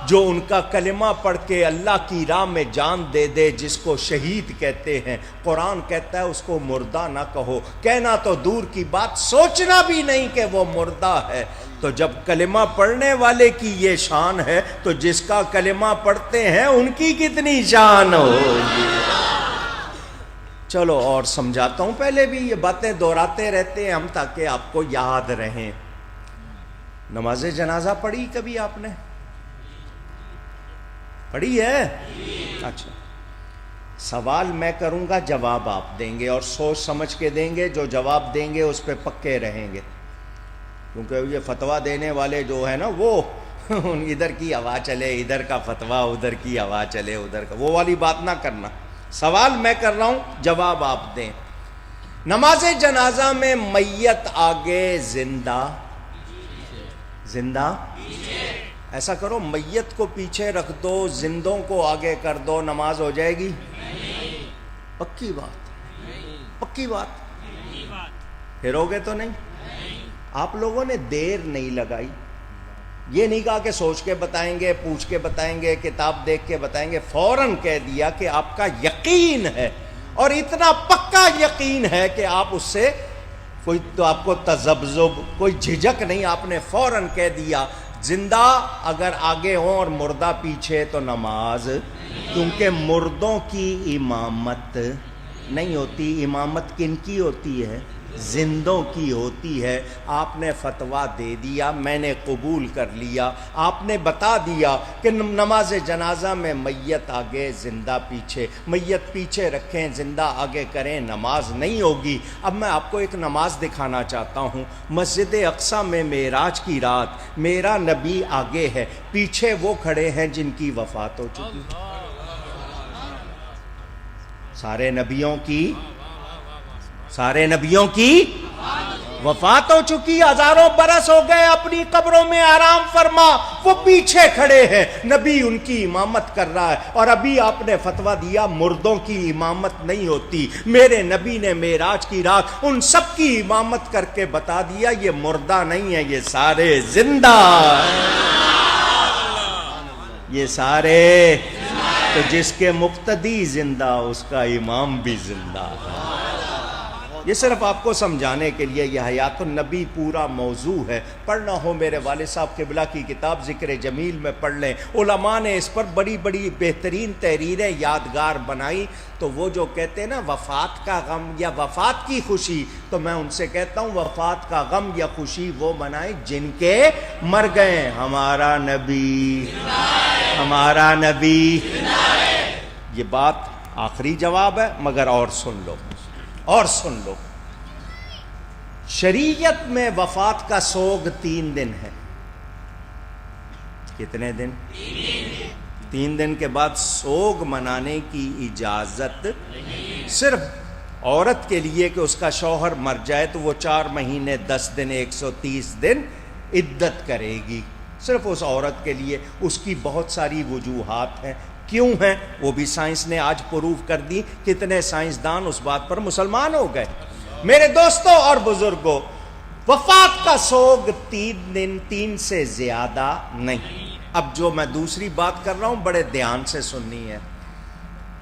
جو ان کا کلمہ پڑھ کے اللہ کی راہ میں جان دے دے، جس کو شہید کہتے ہیں، قرآن کہتا ہے اس کو مردہ نہ کہو. کہنا تو دور کی بات، سوچنا بھی نہیں کہ وہ مردہ ہے. تو جب کلمہ پڑھنے والے کی یہ شان ہے تو جس کا کلمہ پڑھتے ہیں ان کی کتنی شان ہوگی. چلو اور سمجھاتا ہوں، پہلے بھی یہ باتیں دہراتے رہتے ہیں ہم تاکہ آپ کو یاد رہیں۔ نماز جنازہ پڑھی کبھی آپ نے؟ پڑھی ہے؟ اچھا، سوال میں کروں گا، جواب آپ دیں گے اور سوچ سمجھ کے دیں گے، جو جواب دیں گے اس پہ پکے رہیں گے، کیونکہ یہ فتویٰ دینے والے جو ہے نا وہ ادھر کی ہوا چلے ادھر کا فتویٰ، ادھر کی ہوا چلے ادھر کا، وہ والی بات نہ کرنا۔ سوال میں کر رہا ہوں، جواب آپ دیں۔ نماز جنازہ میں میت آگے، زندہ زندہ ایسا کرو، میت کو پیچھے رکھ دو، زندوں کو آگے کر دو، نماز ہو جائے گی؟ پکی بات، پکی بات، پھر ہوگے تو نہیں؟ آپ لوگوں نے دیر نہیں لگائی، یہ نہیں کہا کہ سوچ کے بتائیں گے، پوچھ کے بتائیں گے، کتاب دیکھ کے بتائیں گے، فوراً کہہ دیا کہ آپ کا یقین ہے، اور اتنا پکا یقین ہے کہ آپ اس سے کوئی تو آپ کو تذبذب، کوئی جھجک نہیں، آپ نے فوراً کہہ دیا زندہ اگر آگے ہوں اور مردہ پیچھے تو نماز، کیونکہ مردوں کی امامت نہیں ہوتی، امامت کن کی ہوتی ہے؟ زندوں کی ہوتی ہے۔ آپ نے فتویٰ دے دیا، میں نے قبول کر لیا، آپ نے بتا دیا کہ نماز جنازہ میں میت آگے، زندہ پیچھے، میت پیچھے رکھیں، زندہ آگے کریں، نماز نہیں ہوگی۔ اب میں آپ کو ایک نماز دکھانا چاہتا ہوں۔ مسجد اقصیٰ میں معراج کی رات میرا نبی آگے ہے، پیچھے وہ کھڑے ہیں جن کی وفات ہو چکی، سارے نبیوں کی وفات ہو چکی، ہزاروں برس ہو گئے، اپنی قبروں میں آرام فرما، وہ پیچھے کھڑے ہیں، نبی ان کی امامت کر رہا ہے، اور ابھی آپ نے فتویٰ دیا مردوں کی امامت نہیں ہوتی۔ میرے نبی نے معراج کی رات ان سب کی امامت کر کے بتا دیا یہ مردہ نہیں ہے، یہ سارے زندہ، یہ سارے، تو جس کے مقتدی زندہ اس کا امام بھی زندہ ہے۔ یہ صرف آپ کو سمجھانے کے لیے، یہ حیات النبی پورا موضوع ہے، پڑھنا ہو میرے والد صاحب قبلہ کی کتاب ذکر جمیل میں پڑھ لیں، علماء نے اس پر بڑی بڑی بہترین تحریریں یادگار بنائی۔ تو وہ جو کہتے ہیں نا وفات کا غم یا وفات کی خوشی، تو میں ان سے کہتا ہوں وفات کا غم یا خوشی وہ منائیں جن کے مر گئے، ہمارا نبی، ہمارا نبی۔ یہ بات آخری جواب ہے، مگر اور سن لو، اور سن لو، شریعت میں وفات کا سوگ 3 دن ہے۔ کتنے دن؟ 3 دن کے بعد سوگ منانے کی اجازت صرف عورت کے لیے کہ اس کا شوہر مر جائے تو وہ 4 مہینے 10 دن 130 دن عدت کرے گی، صرف اس عورت کے لیے۔ اس کی بہت ساری وجوہات ہیں، کیوں ہیں وہ بھی سائنس نے آج پروف کر دی، کتنے سائنسدان اس بات پر مسلمان ہو گئے۔ میرے دوستوں اور بزرگوں، وفات کا سوگ 3 دن، 3 سے زیادہ نہیں۔ اب جو میں دوسری بات کر رہا ہوں بڑے دھیان سے سننی ہے۔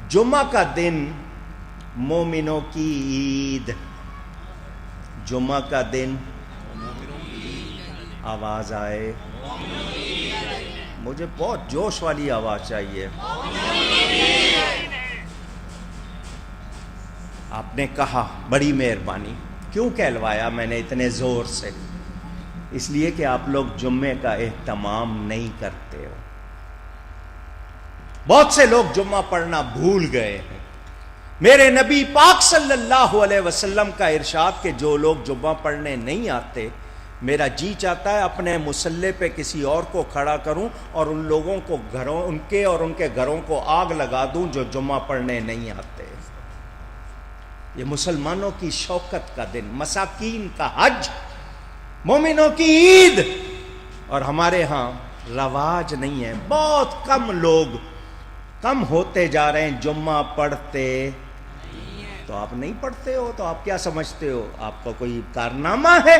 جمعہ کا دن مومنوں کی عید، جمعہ کا دن، آواز آئے، مجھے بہت جوش والی آواز چاہیے۔ آپ نے کہا، بڑی مہربانی، کیوں کہلوایا میں نے اتنے زور سے؟ اس لیے کہ آپ لوگ جمعے کا اہتمام نہیں کرتے ہو۔ بہت سے لوگ جمعہ پڑھنا بھول گئے ہیں۔ میرے نبی پاک صلی اللہ علیہ وسلم کا ارشاد کہ جو لوگ جمعہ پڑھنے نہیں آتے، میرا جی چاہتا ہے اپنے مصلے پہ کسی اور کو کھڑا کروں اور ان لوگوں کو گھروں، ان کے اور ان کے گھروں کو آگ لگا دوں جو جمعہ پڑھنے نہیں آتے۔ یہ مسلمانوں کی شوکت کا دن، مساکین کا حج، مومنوں کی عید، اور ہمارے ہاں رواج نہیں ہے، بہت کم لوگ، کم ہوتے جا رہے ہیں جمعہ پڑھتے۔ تو آپ نہیں پڑھتے ہو تو آپ کیا سمجھتے ہو؟ آپ کا کوئی کارنامہ ہے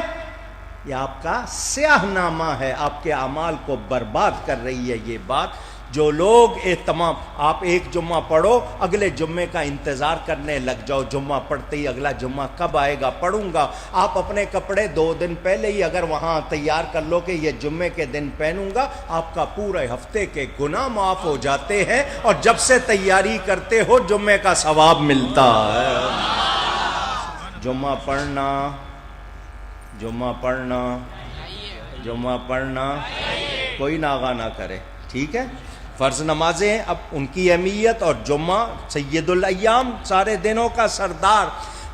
یا آپ کا سیاہ نامہ ہے، آپ کے اعمال کو برباد کر رہی ہے یہ بات جو لوگ اہتمام، آپ ایک جمعہ پڑھو اگلے جمعے کا انتظار کرنے لگ جاؤ، جمعہ پڑھتے ہی اگلا جمعہ کب آئے گا پڑھوں گا، آپ اپنے کپڑے 2 دن پہلے ہی اگر وہاں تیار کر لو کہ یہ جمعے کے دن پہنوں گا، آپ کا پورے ہفتے کے گناہ معاف ہو جاتے ہیں، اور جب سے تیاری کرتے ہو جمعے کا ثواب ملتا ہے۔ جمعہ پڑھنا، جمعہ پڑھنا، جمعہ پڑھنا، کوئی ناغہ نہ کرے، ٹھیک ہے؟ فرض نمازیں اب ان کی اہمیت، اور جمعہ سید الایام، سارے دنوں کا سردار۔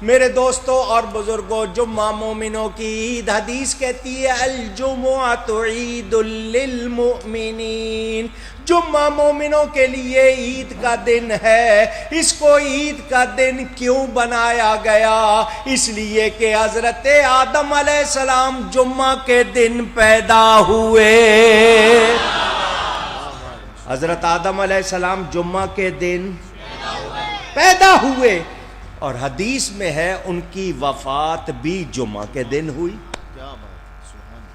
میرے دوستوں اور بزرگوں، جمعہ مومنوں کی عید، حدیث کہتی ہے الجمعۃ عید للمؤمنین، جمعہ مومنوں کے لیے عید کا دن ہے۔ اس کو عید کا دن کیوں بنایا گیا؟ اس لیے کہ حضرت آدم علیہ السلام جمعہ کے دن پیدا ہوئے۔ حضرت آدم علیہ السلام جمعہ کے دن پیدا ہوئے، اور حدیث میں ہے ان کی وفات بھی جمعہ کے دن ہوئی۔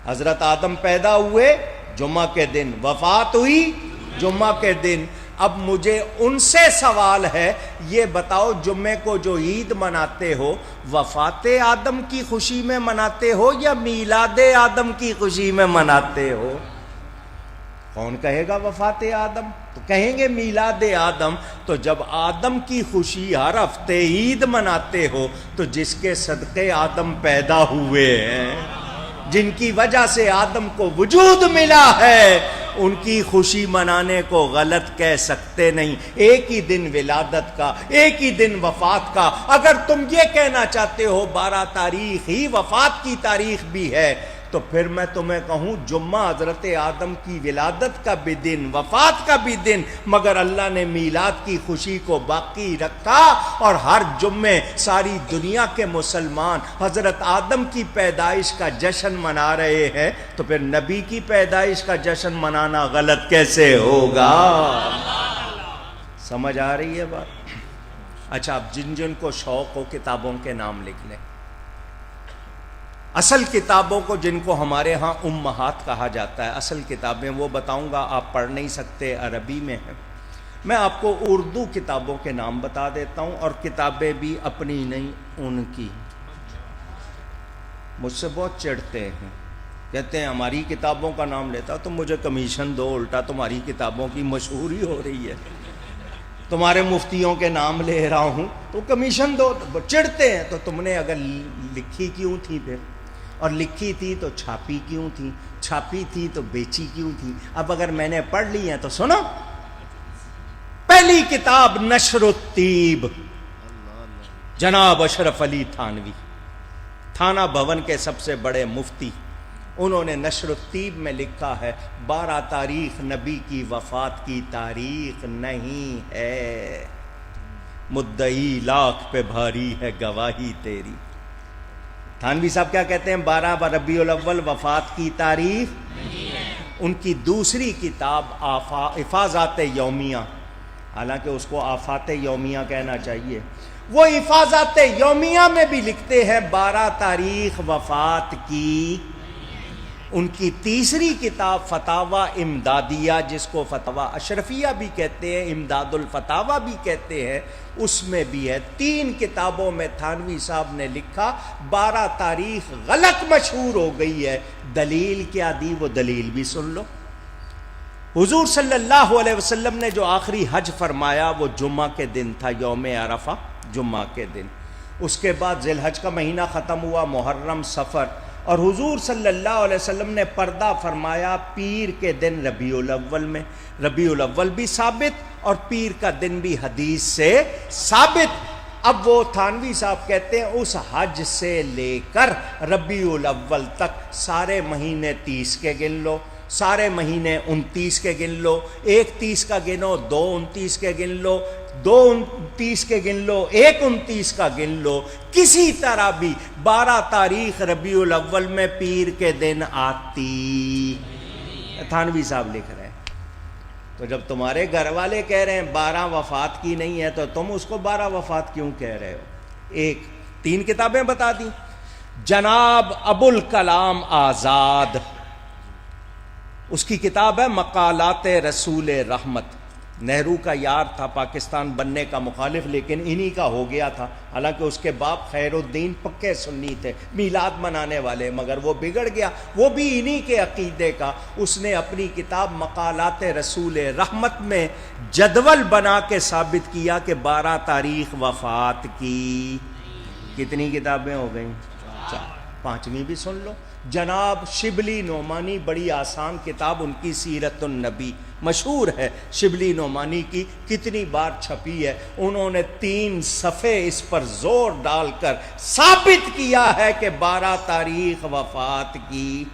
حضرت آدم پیدا ہوئے جمعہ کے دن، وفات ہوئی جمعہ کے دن۔ اب مجھے ان سے سوال ہے، یہ بتاؤ جمعے کو جو عید مناتے ہو، وفات آدم کی خوشی میں مناتے ہو یا میلاد آدم کی خوشی میں مناتے ہو؟ کون کہے گا وفات آدم؟ تو کہیں گے میلاد آدم۔ تو جب آدم کی خوشی ہر ہفتے عید مناتے ہو، تو جس کے صدقے آدم پیدا ہوئے ہیں، جن کی وجہ سے آدم کو وجود ملا ہے، ان کی خوشی منانے کو غلط کہہ سکتے نہیں۔ ایک ہی دن ولادت کا، ایک ہی دن وفات کا۔ اگر تم یہ کہنا چاہتے ہو 12 تاریخ ہی وفات کی تاریخ بھی ہے، تو پھر میں تمہیں کہوں جمعہ حضرت آدم کی ولادت کا بھی دن، وفات کا بھی دن، مگر اللہ نے میلاد کی خوشی کو باقی رکھا، اور ہر جمعے ساری دنیا کے مسلمان حضرت آدم کی پیدائش کا جشن منا رہے ہیں، تو پھر نبی کی پیدائش کا جشن منانا غلط کیسے ہوگا؟ سمجھ آ رہی ہے بات؟ اچھا، اب جن جن کو شوق ہو کتابوں کے نام لکھ لیں، اصل کتابوں کو، جن کو ہمارے ہاں امہات کہا جاتا ہے، اصل کتابیں وہ بتاؤں گا، آپ پڑھ نہیں سکتے، عربی میں ہیں۔ میں آپ کو اردو کتابوں کے نام بتا دیتا ہوں، اور کتابیں بھی اپنی نہیں ان کی۔ مجھ سے بہت چڑھتے ہیں، کہتے ہیں ہماری کتابوں کا نام لیتا تو مجھے کمیشن دو، الٹا تمہاری کتابوں کی مشہوری ہو رہی ہے، تمہارے مفتیوں کے نام لے رہا ہوں تو کمیشن دو، چڑھتے ہیں۔ تو تم نے اگر لکھی کیوں تھی پھر؟ اور لکھی تھی تو چھاپی کیوں تھی؟ چھاپی تھی تو بیچی کیوں تھی؟ اب اگر میں نے پڑھ لی ہیں تو سنو۔ پہلی کتاب نشر الطیب، جناب اشرف علی تھانوی، تھانہ بھون کے سب سے بڑے مفتی، انہوں نے نشر الطیب میں لکھا ہے 12 تاریخ نبی کی وفات کی تاریخ نہیں ہے، مدعی لاکھ پہ بھاری ہے گواہی تیری۔ تھانوی صاحب کیا کہتے ہیں؟ 12 ربیع الاول وفات کی تاریخ نہیں ہے۔ ان کی دوسری کتاب افاضات یومیہ، حالانکہ اس کو آفات یومیہ کہنا چاہیے، وہ افاضات یومیہ میں بھی لکھتے ہیں 12 تاریخ وفات کی۔ ان کی تیسری کتاب فتاوی امدادیہ، جس کو فتاوی اشرفیہ بھی کہتے ہیں، امداد الفتاوی بھی کہتے ہیں، اس میں بھی ہے۔ 3 کتابوں میں تھانوی صاحب نے لکھا 12 تاریخ غلط مشہور ہو گئی ہے۔ دلیل کیا دی؟ وہ دلیل بھی سن لو۔ حضور صلی اللہ علیہ وسلم نے جو آخری حج فرمایا وہ جمعہ کے دن تھا، یوم عرفہ، جمعہ کے دن۔ اس کے بعد ذی الحج کا مہینہ ختم ہوا، محرم، صفر، اور حضور صلی اللہ علیہ وسلم نے پردہ فرمایا پیر کے دن ربیع الاول میں۔ ربیع الاول بھی ثابت اور پیر کا دن بھی حدیث سے ثابت۔ اب وہ تھانوی صاحب کہتے ہیں اس حج سے لے کر ربیع الاول تک سارے مہینے 30 کے گن لو، سارے مہینے 29 کے گن لو، ایک 30 کا گنو، 2 29 کے گن لو، 2 29 کے گن لو، ایک 29 کا گن لو، کسی طرح بھی 12 تاریخ ربیع الاول میں پیر کے دن آتی۔ تھانوی صاحب لکھ رہے ہیں۔ تو جب تمہارے گھر والے کہہ رہے ہیں 12 وفات کی نہیں ہے، تو تم اس کو 12 وفات کیوں کہہ رہے ہو؟ 3 کتابیں بتا دی۔ جناب ابوالکلام آزاد، اس کی کتاب ہے مقالات رسول رحمت. نہرو کا یار تھا، پاکستان بننے کا مخالف، لیکن انہی کا ہو گیا تھا. حالانکہ اس کے باپ خیر الدین پکے سنی تھے، میلاد منانے والے، مگر وہ بگڑ گیا، وہ بھی انہی کے عقیدے کا. اس نے اپنی کتاب مقالات رسول رحمت میں جدول بنا کے ثابت کیا کہ 12 تاریخ وفات کی. کتنی کتابیں ہو گئیں؟ 5ویں بھی سن لو. جناب شبلی نعمانی، بڑی آسان کتاب ان کی سیرت النبی مشہور ہے. شبلی نعمانی کی کتنی بار چھپی ہے، انہوں نے 3 صفحے اس پر زور ڈال کر ثابت کیا ہے کہ 12 تاریخ وفات کی.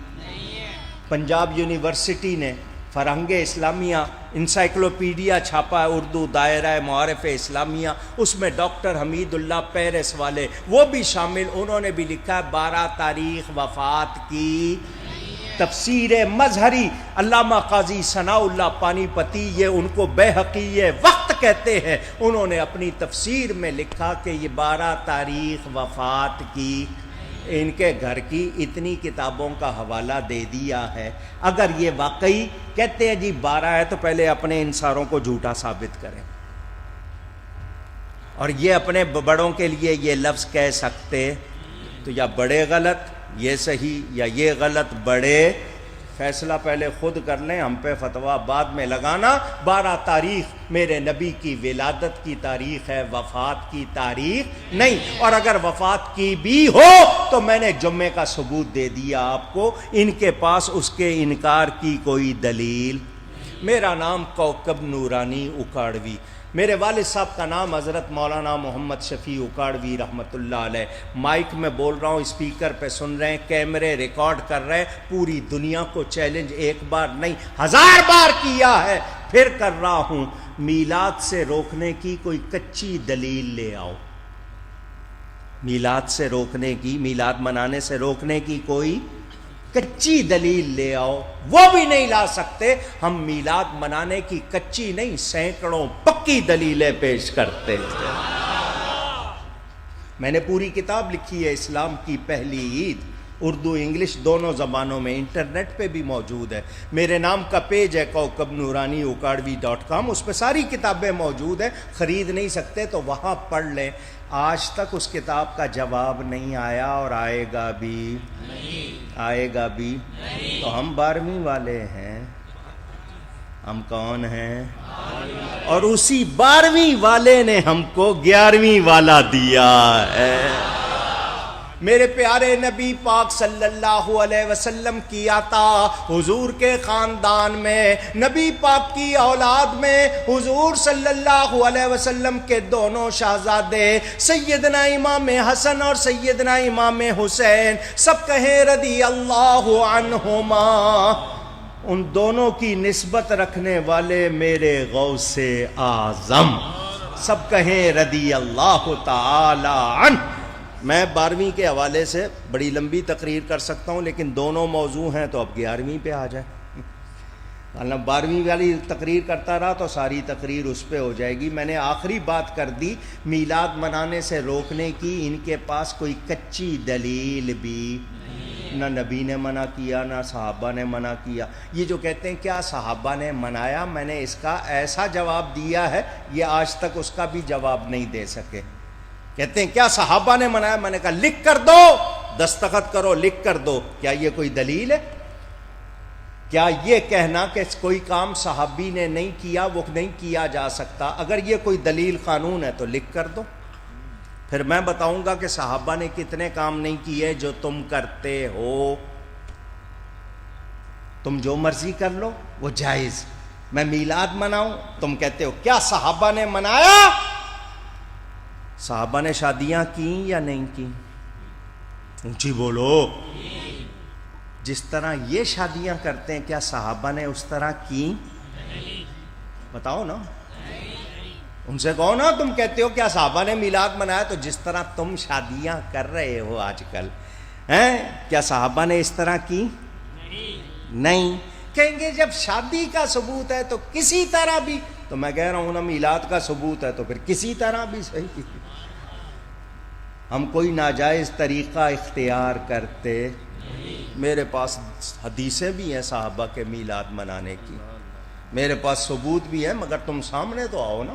پنجاب یونیورسٹی نے فرہنگ اسلامیہ انسائکلوپیڈیا چھاپا ہے، اردو دائرہ معارف اسلامیہ، اس میں ڈاکٹر حمید اللہ پیرس والے وہ بھی شامل، انہوں نے بھی لکھا ہے 12 تاریخ وفات کی. تفسیر مظہری علامہ قاضی ثناء اللہ پانی پتی، یہ ان کو بیہقی وقت کہتے ہیں، انہوں نے اپنی تفسیر میں لکھا کہ یہ 12 تاریخ وفات کی. ان کے گھر کی اتنی کتابوں کا حوالہ دے دیا ہے. اگر یہ واقعی کہتے ہیں جی 12 ہے تو پہلے اپنے ان ساروں کو جھوٹا ثابت کریں. اور یہ اپنے بڑوں کے لیے یہ لفظ کہہ سکتے تو یا بڑے غلط یہ صحیح یا یہ غلط بڑے. فیصلہ پہلے خود کر لیں، ہم پہ فتویٰ بعد میں لگانا. 12 تاریخ میرے نبی کی ولادت کی تاریخ ہے، وفات کی تاریخ نہیں. اور اگر وفات کی بھی ہو تو میں نے جمعے کا ثبوت دے دیا آپ کو، ان کے پاس اس کے انکار کی کوئی دلیل. میرا نام کوکب نورانی اکاڑوی، میرے والد صاحب کا نام حضرت مولانا محمد شفیع اکاڑوی رحمۃ اللہ علیہ. مائک میں بول رہا ہوں، اسپیکر پہ سن رہے ہیں، کیمرے ریکارڈ کر رہے ہیں. پوری دنیا کو چیلنج ایک بار نہیں 1000 بار کیا ہے، پھر کر رہا ہوں. میلاد سے روکنے کی کوئی کچی دلیل لے آؤ. میلاد سے روکنے کی، میلاد منانے سے روکنے کی کوئی کچی دلیل لے آؤ. وہ بھی نہیں لا سکتے. ہم میلاد منانے کی کچی نہیں، سینکڑوں پکی دلیلیں پیش کرتے تھے. میں نے پوری کتاب لکھی ہے اسلام کی پہلی عید، اردو انگلش دونوں زبانوں میں، انٹرنیٹ پہ بھی موجود ہے. میرے نام کا پیج ہے کوکب نورانی اکاڑوی.com، اس پہ ساری کتابیں موجود ہیں. خرید نہیں سکتے تو وہاں پڑھ لیں. آج تک اس کتاب کا جواب نہیں آیا اور آئے گا بھی تو ہم 12ویں والے ہیں. ہم کون ہیں؟ اور اسی 12ویں والے نے ہم کو 11ویں والا دیا ہے. میرے پیارے نبی پاک صلی اللہ علیہ وسلم کی عطا، حضور کے خاندان میں، نبی پاک کی اولاد میں، حضور صلی اللہ علیہ وسلم کے دونوں شہزادے سیدنا امام حسن اور سیدنا امام حسین، سب کہیں رضی اللہ عنہما. ان دونوں کی نسبت رکھنے والے میرے غوث اعظم، سب کہیں رضی اللہ تعالی عنہ. میں 12ویں کے حوالے سے بڑی لمبی تقریر کر سکتا ہوں، لیکن دونوں موضوع ہیں تو اب 11ویں پہ آ جائے. 12ویں والی تقریر کرتا رہا تو ساری تقریر اس پہ ہو جائے گی. میں نے آخری بات کر دی، میلاد منانے سے روکنے کی ان کے پاس کوئی کچی دلیل بھی نہ نبی نے منع کیا نہ صحابہ نے منع کیا. یہ جو کہتے ہیں کیا صحابہ نے منایا، میں نے اس کا ایسا جواب دیا ہے یہ آج تک اس کا بھی جواب نہیں دے سکے. کہتے ہیں کیا صحابہ نے منایا، میں نے کہا لکھ کر دو، دستخط کرو، لکھ کر دو. کیا یہ کوئی دلیل ہے؟ کیا یہ کہنا کہ کوئی کام صحابی نے نہیں کیا وہ نہیں کیا جا سکتا، اگر یہ کوئی دلیل قانون ہے تو لکھ کر دو. پھر میں بتاؤں گا کہ صحابہ نے کتنے کام نہیں کیے جو تم کرتے ہو. تم جو مرضی کر لو وہ جائز. میں میلاد مناؤں، تم کہتے ہو کیا صحابہ نے منایا؟ صحابہ نے شادیاں کیں یا نہیں کیں؟ اونچی بولو. جس طرح یہ شادیاں کرتے ہیں کیا صحابہ نے اس طرح کیں؟ بتاؤ نا. ان سے کہو نا، تم کہتے ہو کیا صحابہ نے میلاد منایا، تو جس طرح تم شادیاں کر رہے ہو آج کل ہیں، کیا صحابہ نے اس طرح کی؟ نہیں. کہیں گے جب شادی کا ثبوت ہے تو کسی طرح بھی، تو میں کہہ رہا ہوں نا میلاد کا ثبوت ہے تو پھر کسی طرح بھی صحیح. ہم کوئی ناجائز طریقہ اختیار کرتے میرے پاس حدیثیں بھی ہیں صحابہ کے میلاد منانے کی، میرے پاس ثبوت بھی ہے، مگر تم سامنے تو آؤ نا،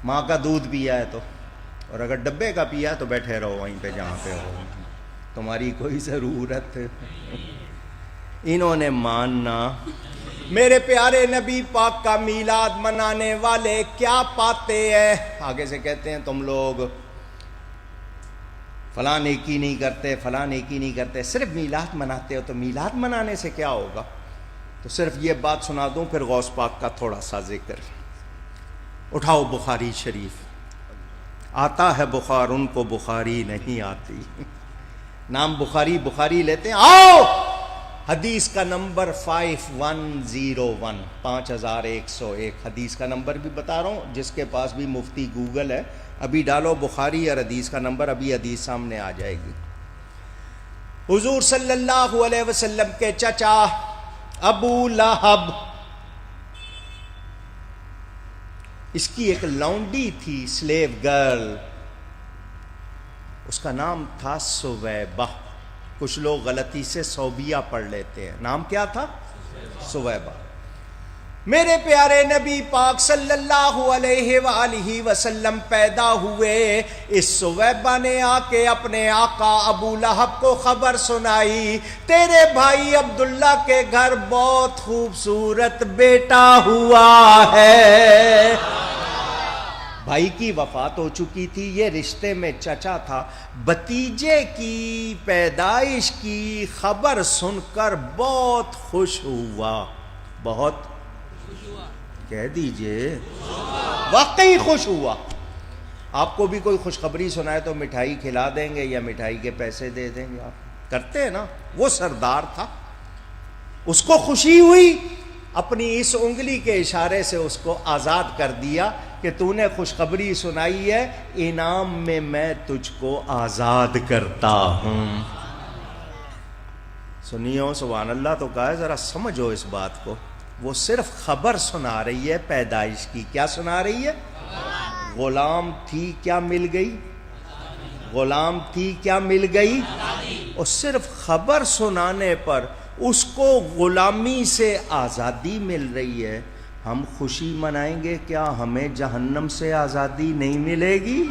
ماں کا دودھ پیا ہے تو، اور اگر ڈبے کا پیا ہے تو بیٹھے رہو وہیں پہ جہاں پہ ہو، تمہاری کوئی ضرورت۔ انہوں نے ماننا۔ میرے پیارے نبی پاک کا میلاد منانے والے کیا پاتے ہیں؟ آگے سے کہتے ہیں تم لوگ فلاں نیکی نہیں کرتے، فلاں نیکی نہیں کرتے، صرف میلاد مناتے ہو، تو میلاد منانے سے کیا ہوگا؟ تو صرف یہ بات سنا دوں، پھر غوث پاک کا تھوڑا سا ذکر۔ اٹھاؤ بخاری شریف، آتا ہے بخار ان کو بخاری نہیں آتی، نام بخاری بخاری لیتے ہیں۔ آؤ حدیث کا نمبر 5101 5101 حدیث کا نمبر بھی بتا رہا ہوں، جس کے پاس بھی مفتی گوگل ہے ابھی ڈالو بخاری اور حدیث کا نمبر، ابھی حدیث سامنے آ جائے گی۔ حضور صلی اللہ علیہ وسلم کے چچا ابو لہب، اس کی ایک لونڈی تھی، سلیو گرل، اس کا نام تھا سویبہ، کچھ لوگ غلطی سے صوبیہ پڑھ لیتے ہیں، نام کیا تھا؟ سویبہ۔ میرے پیارے نبی پاک صلی اللہ علیہ وآلہ وسلم پیدا ہوئے، اس سویبہ نے آ کے اپنے آقا ابو لہب کو خبر سنائی، تیرے بھائی عبداللہ کے گھر بہت خوبصورت بیٹا ہوا ہے۔ بھائی کی وفات ہو چکی تھی، یہ رشتے میں چچا تھا، بھتیجے کی پیدائش کی خبر سن کر بہت خوش ہوا، بہت کہہ دیجئے واقعی خوش ہوا۔ آپ کو بھی کوئی خوشخبری سنائے تو مٹھائی کھلا دیں گے یا مٹھائی کے پیسے دے دیں گے، آپ کرتے ہیں نا؟ وہ سردار تھا، اس کو خوشی ہوئی، اپنی اس انگلی کے اشارے سے اس کو آزاد کر دیا کہ تو نے خوشخبری سنائی ہے، انعام میں میں تجھ کو آزاد کرتا ہوں۔ سنیو سبحان اللہ تو کہا ہے، ذرا سمجھو اس بات کو، وہ صرف خبر سنا رہی ہے پیدائش کی، کیا سنا رہی ہے؟ غلام تھی کیا مل گئی؟ غلام تھی کیا مل گئی؟ اور صرف خبر سنانے پر اس کو غلامی سے آزادی مل رہی ہے۔ ہم خوشی منائیں گے، کیا ہمیں جہنم سے آزادی نہیں ملے گی؟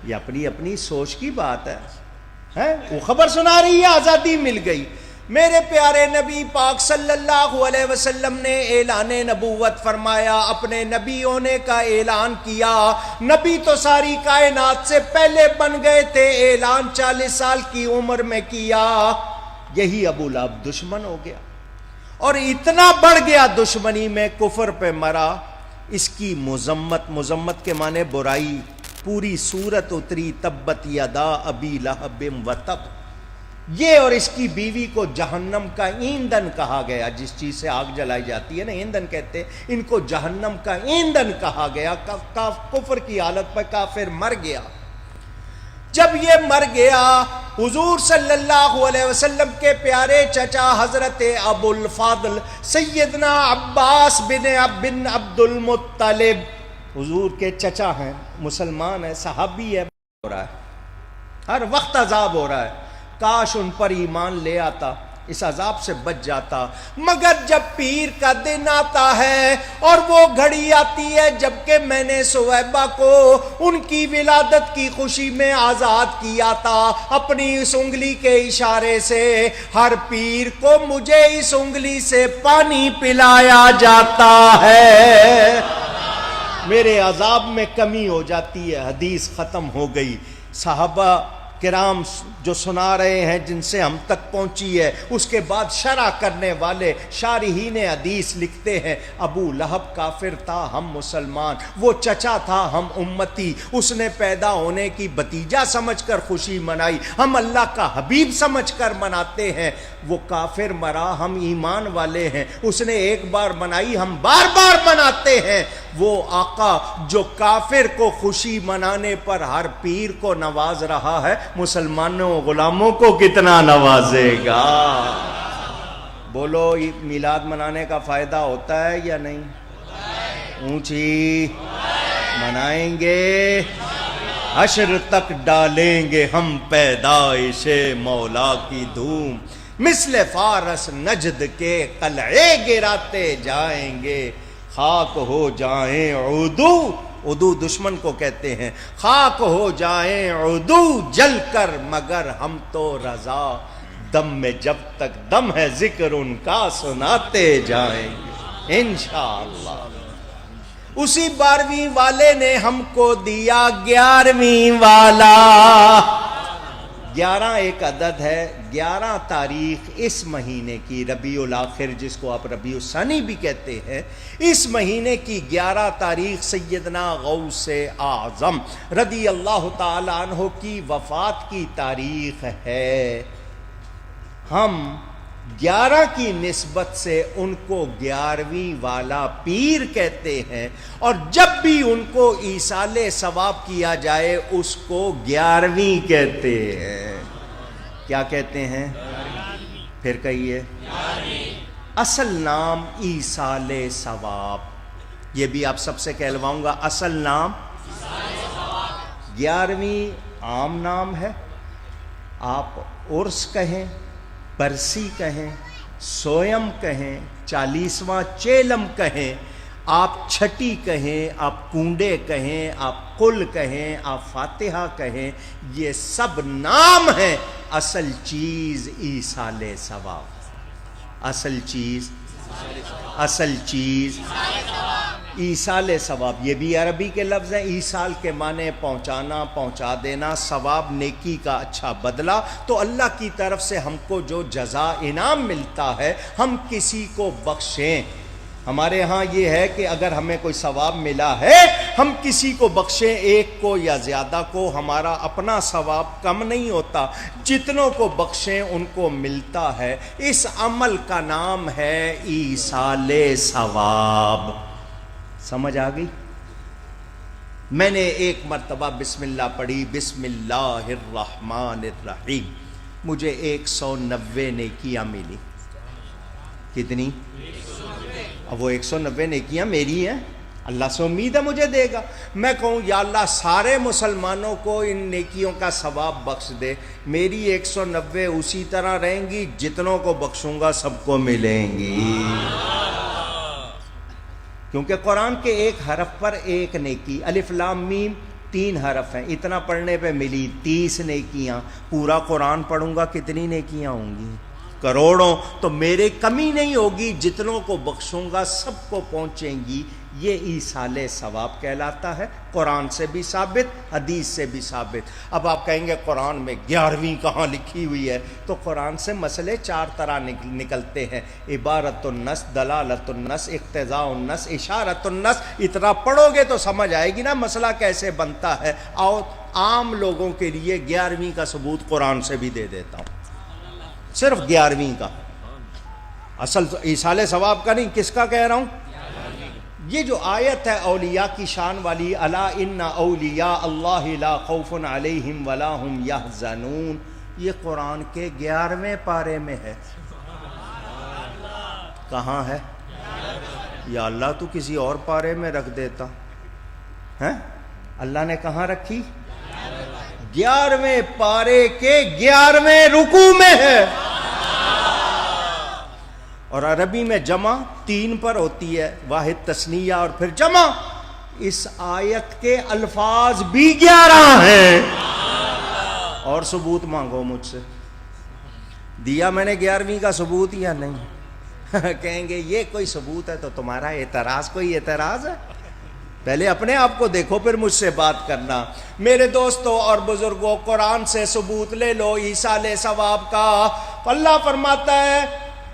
یہ اپنی اپنی سوچ کی بات ہے، وہ خبر سنا رہی ہے، آزادی مل گئی۔ میرے پیارے نبی پاک صلی اللہ علیہ وسلم نے اعلان نبوت فرمایا، اپنے نبی ہونے کا اعلان کیا۔ نبی تو ساری کائنات سے پہلے بن گئے تھے، اعلان 40 سال کی عمر میں کیا۔ یہی ابو لہب دشمن ہو گیا، اور اتنا بڑھ گیا دشمنی میں، کفر پہ مرا۔ اس کی مذمت کے معنی برائی، پوری سورت اتری، تبت یدا ابی لہب وتب۔ یہ اور اس کی بیوی کو جہنم کا ایندھن کہا گیا، جس چیز سے آگ جلائی جاتی ہے نا ایندھن کہتے ہیں، ان کو جہنم کا ایندھن کہا گیا۔ کفر کی حالت پر کافر مر گیا۔ جب یہ مر گیا، حضور صلی اللہ علیہ وسلم کے پیارے چچا حضرت ابو الفاضل سیدنا عباس بن عبد المطلب، حضور کے چچا ہیں، مسلمان ہیں، صحابی ہے، ہو رہا ہے، ہر وقت عذاب ہو رہا ہے، کاش ان پر ایمان لے آتا، اس عذاب سے بچ جاتا۔ مگر جب پیر کا دن آتا ہے اور وہ گھڑی آتی ہے جبکہ میں نے سویبہ کو ان کی ولادت کی خوشی میں آزاد کیا تھا اپنی اس انگلی کے اشارے سے، ہر پیر کو مجھے اس انگلی سے پانی پلایا جاتا ہے، میرے عذاب میں کمی ہو جاتی ہے۔ حدیث ختم ہو گئی۔ صحابہ کرام جو سنا رہے ہیں، جن سے ہم تک پہنچی ہے، اس کے بعد شرح کرنے والے شارحین حدیث لکھتے ہیں ابو لہب کافر تھا، ہم مسلمان، وہ چچا تھا، ہم امتی، اس نے پیدا ہونے کی بھتیجا سمجھ کر خوشی منائی، ہم اللہ کا حبیب سمجھ کر مناتے ہیں، وہ کافر مرا، ہم ایمان والے ہیں، اس نے ایک بار منائی، ہم بار بار مناتے ہیں۔ وہ آقا جو کافر کو خوشی منانے پر ہر پیر کو نواز رہا ہے، مسلمانوں غلاموں کو کتنا نوازے گا؟ بولو، میلاد منانے کا فائدہ ہوتا ہے یا نہیں؟ اونچی منائیں گے حشر تک ڈالیں گے ہم پیدائش مولا کی دھوم، مثل فارس نجد کے قلعے گراتے جائیں گے، خاک ہو جائیں عدو دشمن کو کہتے ہیں، خاک ہو جائیں عدو جل کر، مگر ہم تو رضا، دم میں جب تک دم ہے ذکر ان کا سناتے جائیں گے انشاءاللہ۔ اسی 12ویں والے نے ہم کو دیا 11ویں والا۔ 11 ایک عدد ہے، 11 تاریخ اس مہینے کی، ربیع الاخر جس کو آپ ربیع الثانی بھی کہتے ہیں، اس مہینے کی 11 تاریخ سیدنا غوث اعظم رضی اللہ تعالی عنہ کی وفات کی تاریخ ہے۔ ہم 11 کی نسبت سے ان کو 11ویں والا پیر کہتے ہیں، اور جب بھی ان کو ایصال ثواب کیا جائے اس کو 11ویں کہتے ہیں۔ کیا کہتے ہیں؟ پھر کہیے۔ اصل نام ایصال ثواب، یہ بھی آپ سب سے کہلواؤں گا، اصل نام 11ویں عام نام ہے، آپ عرس کہیں، برسی کہیں، سویم کہیں، 40واں چیلم کہیں، آپ چھٹی کہیں، آپ کنڈے کہیں، آپ قل کہیں، آپ فاتحہ کہیں، یہ سب نام ہیں، اصل چیز ایصال ثواب، اصل چیز ایصال ثواب۔ یہ بھی عربی کے لفظ ہیں، ایصال کے معنی پہنچانا، پہنچا دینا، ثواب نیکی کا اچھا بدلہ۔ تو اللہ کی طرف سے ہم کو جو جزا انعام ملتا ہے ہم کسی کو بخشیں۔ ہمارے ہاں یہ ہے کہ اگر ہمیں کوئی ثواب ملا ہے ہم کسی کو بخشیں، ایک کو یا زیادہ کو، ہمارا اپنا ثواب کم نہیں ہوتا، جتنوں کو بخشیں ان کو ملتا ہے۔ اس عمل کا نام ہے ایصال ثواب۔ سمجھ آ گئی؟ میں نے ایک مرتبہ بسم اللہ پڑھی، بسم اللہ الرحمن الرحیم، مجھے 190 نیکیاں ملی۔ کتنی؟ اب وہ 190 نیکیاں میری ہیں، اللہ سے امید ہے مجھے دے گا۔ میں کہوں یا اللہ سارے مسلمانوں کو ان نیکیوں کا ثواب بخش دے، میری 190 اسی طرح رہیں گی، جتنوں کو بخشوں گا سب کو ملیں گی۔ کیونکہ قرآن کے ایک حرف پر ایک نیکی، الف لام میم 3 حرف ہیں، اتنا پڑھنے پہ ملی 30 نیکیاں۔ پورا قرآن پڑھوں گا کتنی نیکیاں ہوں گی؟ کروڑوں۔ تو میرے کمی نہیں ہوگی، جتنوں کو بخشوں گا سب کو پہنچیں گی۔ یہ ایصال ثواب کہلاتا ہے، قرآن سے بھی ثابت، حدیث سے بھی ثابت۔ اب آپ کہیں گے قرآن میں 11ویں کہاں لکھی ہوئی ہے؟ تو قرآن سے مسئلے 4 طرح نکلتے ہیں، عبارت النص، دلالت النص، اقتضاء النص، اشارت النص۔ اتنا پڑھو گے تو سمجھ آئے گی نا مسئلہ کیسے بنتا ہے۔ اور عام لوگوں کے لیے 11ویں کا ثبوت قرآن سے بھی دے دیتا ہوں، صرف 11ویں کا۔ اصل ایصال ثواب کا نہیں، کس کا کہہ رہا ہوں؟ یہ جو آیت ہے اولیاء کی شان والی، الا ان اولیاء اللہ لا خوف علیہم ولا ہم یحزنون، یہ قرآن کے 11ویں پارے میں ہے۔ کہاں ہے؟ یا اللہ تو کسی اور پارے میں رکھ دیتا ہے۔ اللہ نے کہاں رکھی؟ 11ویں پارے کے 11ویں رکوع میں ہے۔ اور عربی میں جمع 3 پر ہوتی ہے، واحد تثنیہ اور پھر جمع۔ اس آیت کے الفاظ بھی 11 ہیں۔ اور ثبوت مانگو مجھ سے، دیا میں نے 11ویں کا ثبوت یا نہیں؟ کہیں گے یہ کوئی ثبوت ہے تو تمہارا اعتراض کوئی اعتراض ہے؟ پہلے اپنے آپ کو دیکھو پھر مجھ سے بات کرنا۔ میرے دوستوں اور بزرگوں، قرآن سے ثبوت لے لو ایصال ثواب کا۔ اللہ فرماتا ہے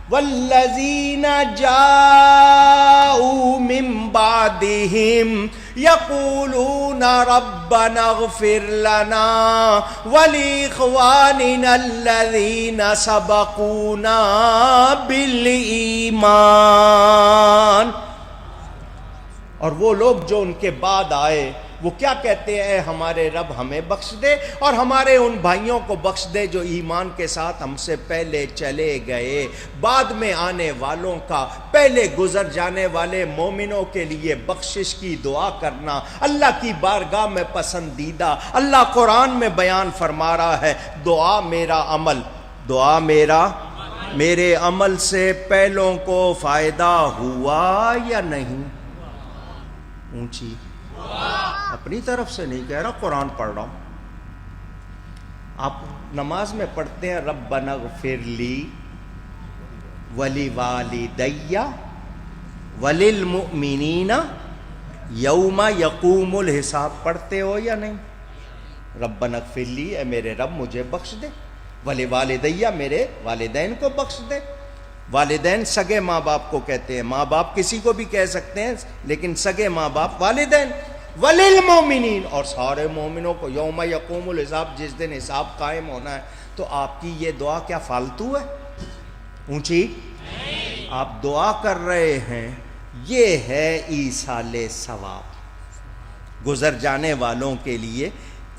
والذین جاؤوا من بعدہم یقولون ربنا اغفر لنا ولاخواننا الذین سبقونا بالایمان، اور وہ لوگ جو ان کے بعد آئے وہ کیا کہتے ہیں؟ اے ہمارے رب ہمیں بخش دے اور ہمارے ان بھائیوں کو بخش دے جو ایمان کے ساتھ ہم سے پہلے چلے گئے، بعد میں آنے والوں کا، پہلے گزر جانے والے مومنوں کے لیے بخشش کی دعا کرنا اللہ کی بارگاہ میں پسندیدہ۔ اللہ قرآن میں بیان فرما رہا ہے، دعا میرا عمل، دعا میرے عمل سے پہلوں کو فائدہ ہوا یا نہیں؟ اونچی اپنی طرف سے نہیں کہہ رہا، قرآن پڑھ رہا ہوں۔ آپ نماز میں پڑھتے ہیں ربنا اغفر لی ولی والدی وللمؤمنین یوم یقوم الحساب، پڑھتے ہو یا نہیں؟ ربنا اغفر لی، اے میرے رب مجھے بخش دے، ولی والدیہ میرے والدین کو بخش دے۔ والدین سگے ماں باپ کو کہتے ہیں، ماں باپ کسی کو بھی کہہ سکتے ہیں لیکن سگے ماں باپ والدین۔ وللمؤمنین، اور سارے مومنوں کو، یوم یقوم الحساب، جس دن حساب قائم ہونا ہے۔ تو آپ کی یہ دعا کیا فالتو ہے؟ اونچی آپ دعا کر رہے ہیں، یہ ہے ایصال ثواب گزر جانے والوں کے لیے،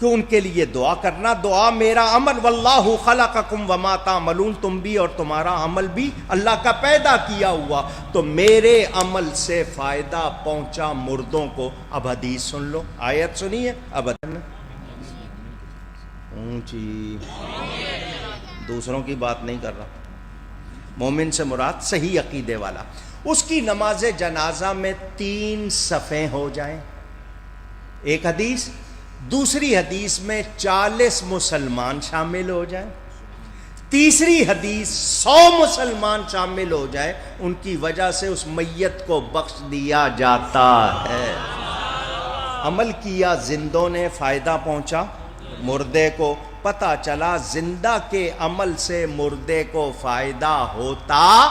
کہ ان کے لیے دعا کرنا۔ دعا میرا عمل، واللہ خلقکم وما تعملون، تم بھی اور تمہارا عمل بھی اللہ کا پیدا کیا ہوا، تو میرے عمل سے فائدہ پہنچا مردوں کو۔ اب حدیث سن لو، آیت سنیے اب اونچی، دوسروں کی بات نہیں کر رہا، مومن سے مراد صحیح عقیدے والا۔ اس کی نماز جنازہ میں 3 صفیں ہو جائیں، ایک حدیث، دوسری حدیث میں 40 مسلمان شامل ہو جائیں، تیسری حدیث 100 مسلمان شامل ہو جائے، ان کی وجہ سے اس میت کو بخش دیا جاتا ہے۔ عمل کیا زندوں نے، فائدہ پہنچا مردے کو، پتہ چلا زندہ کے عمل سے مردے کو فائدہ ہوتا،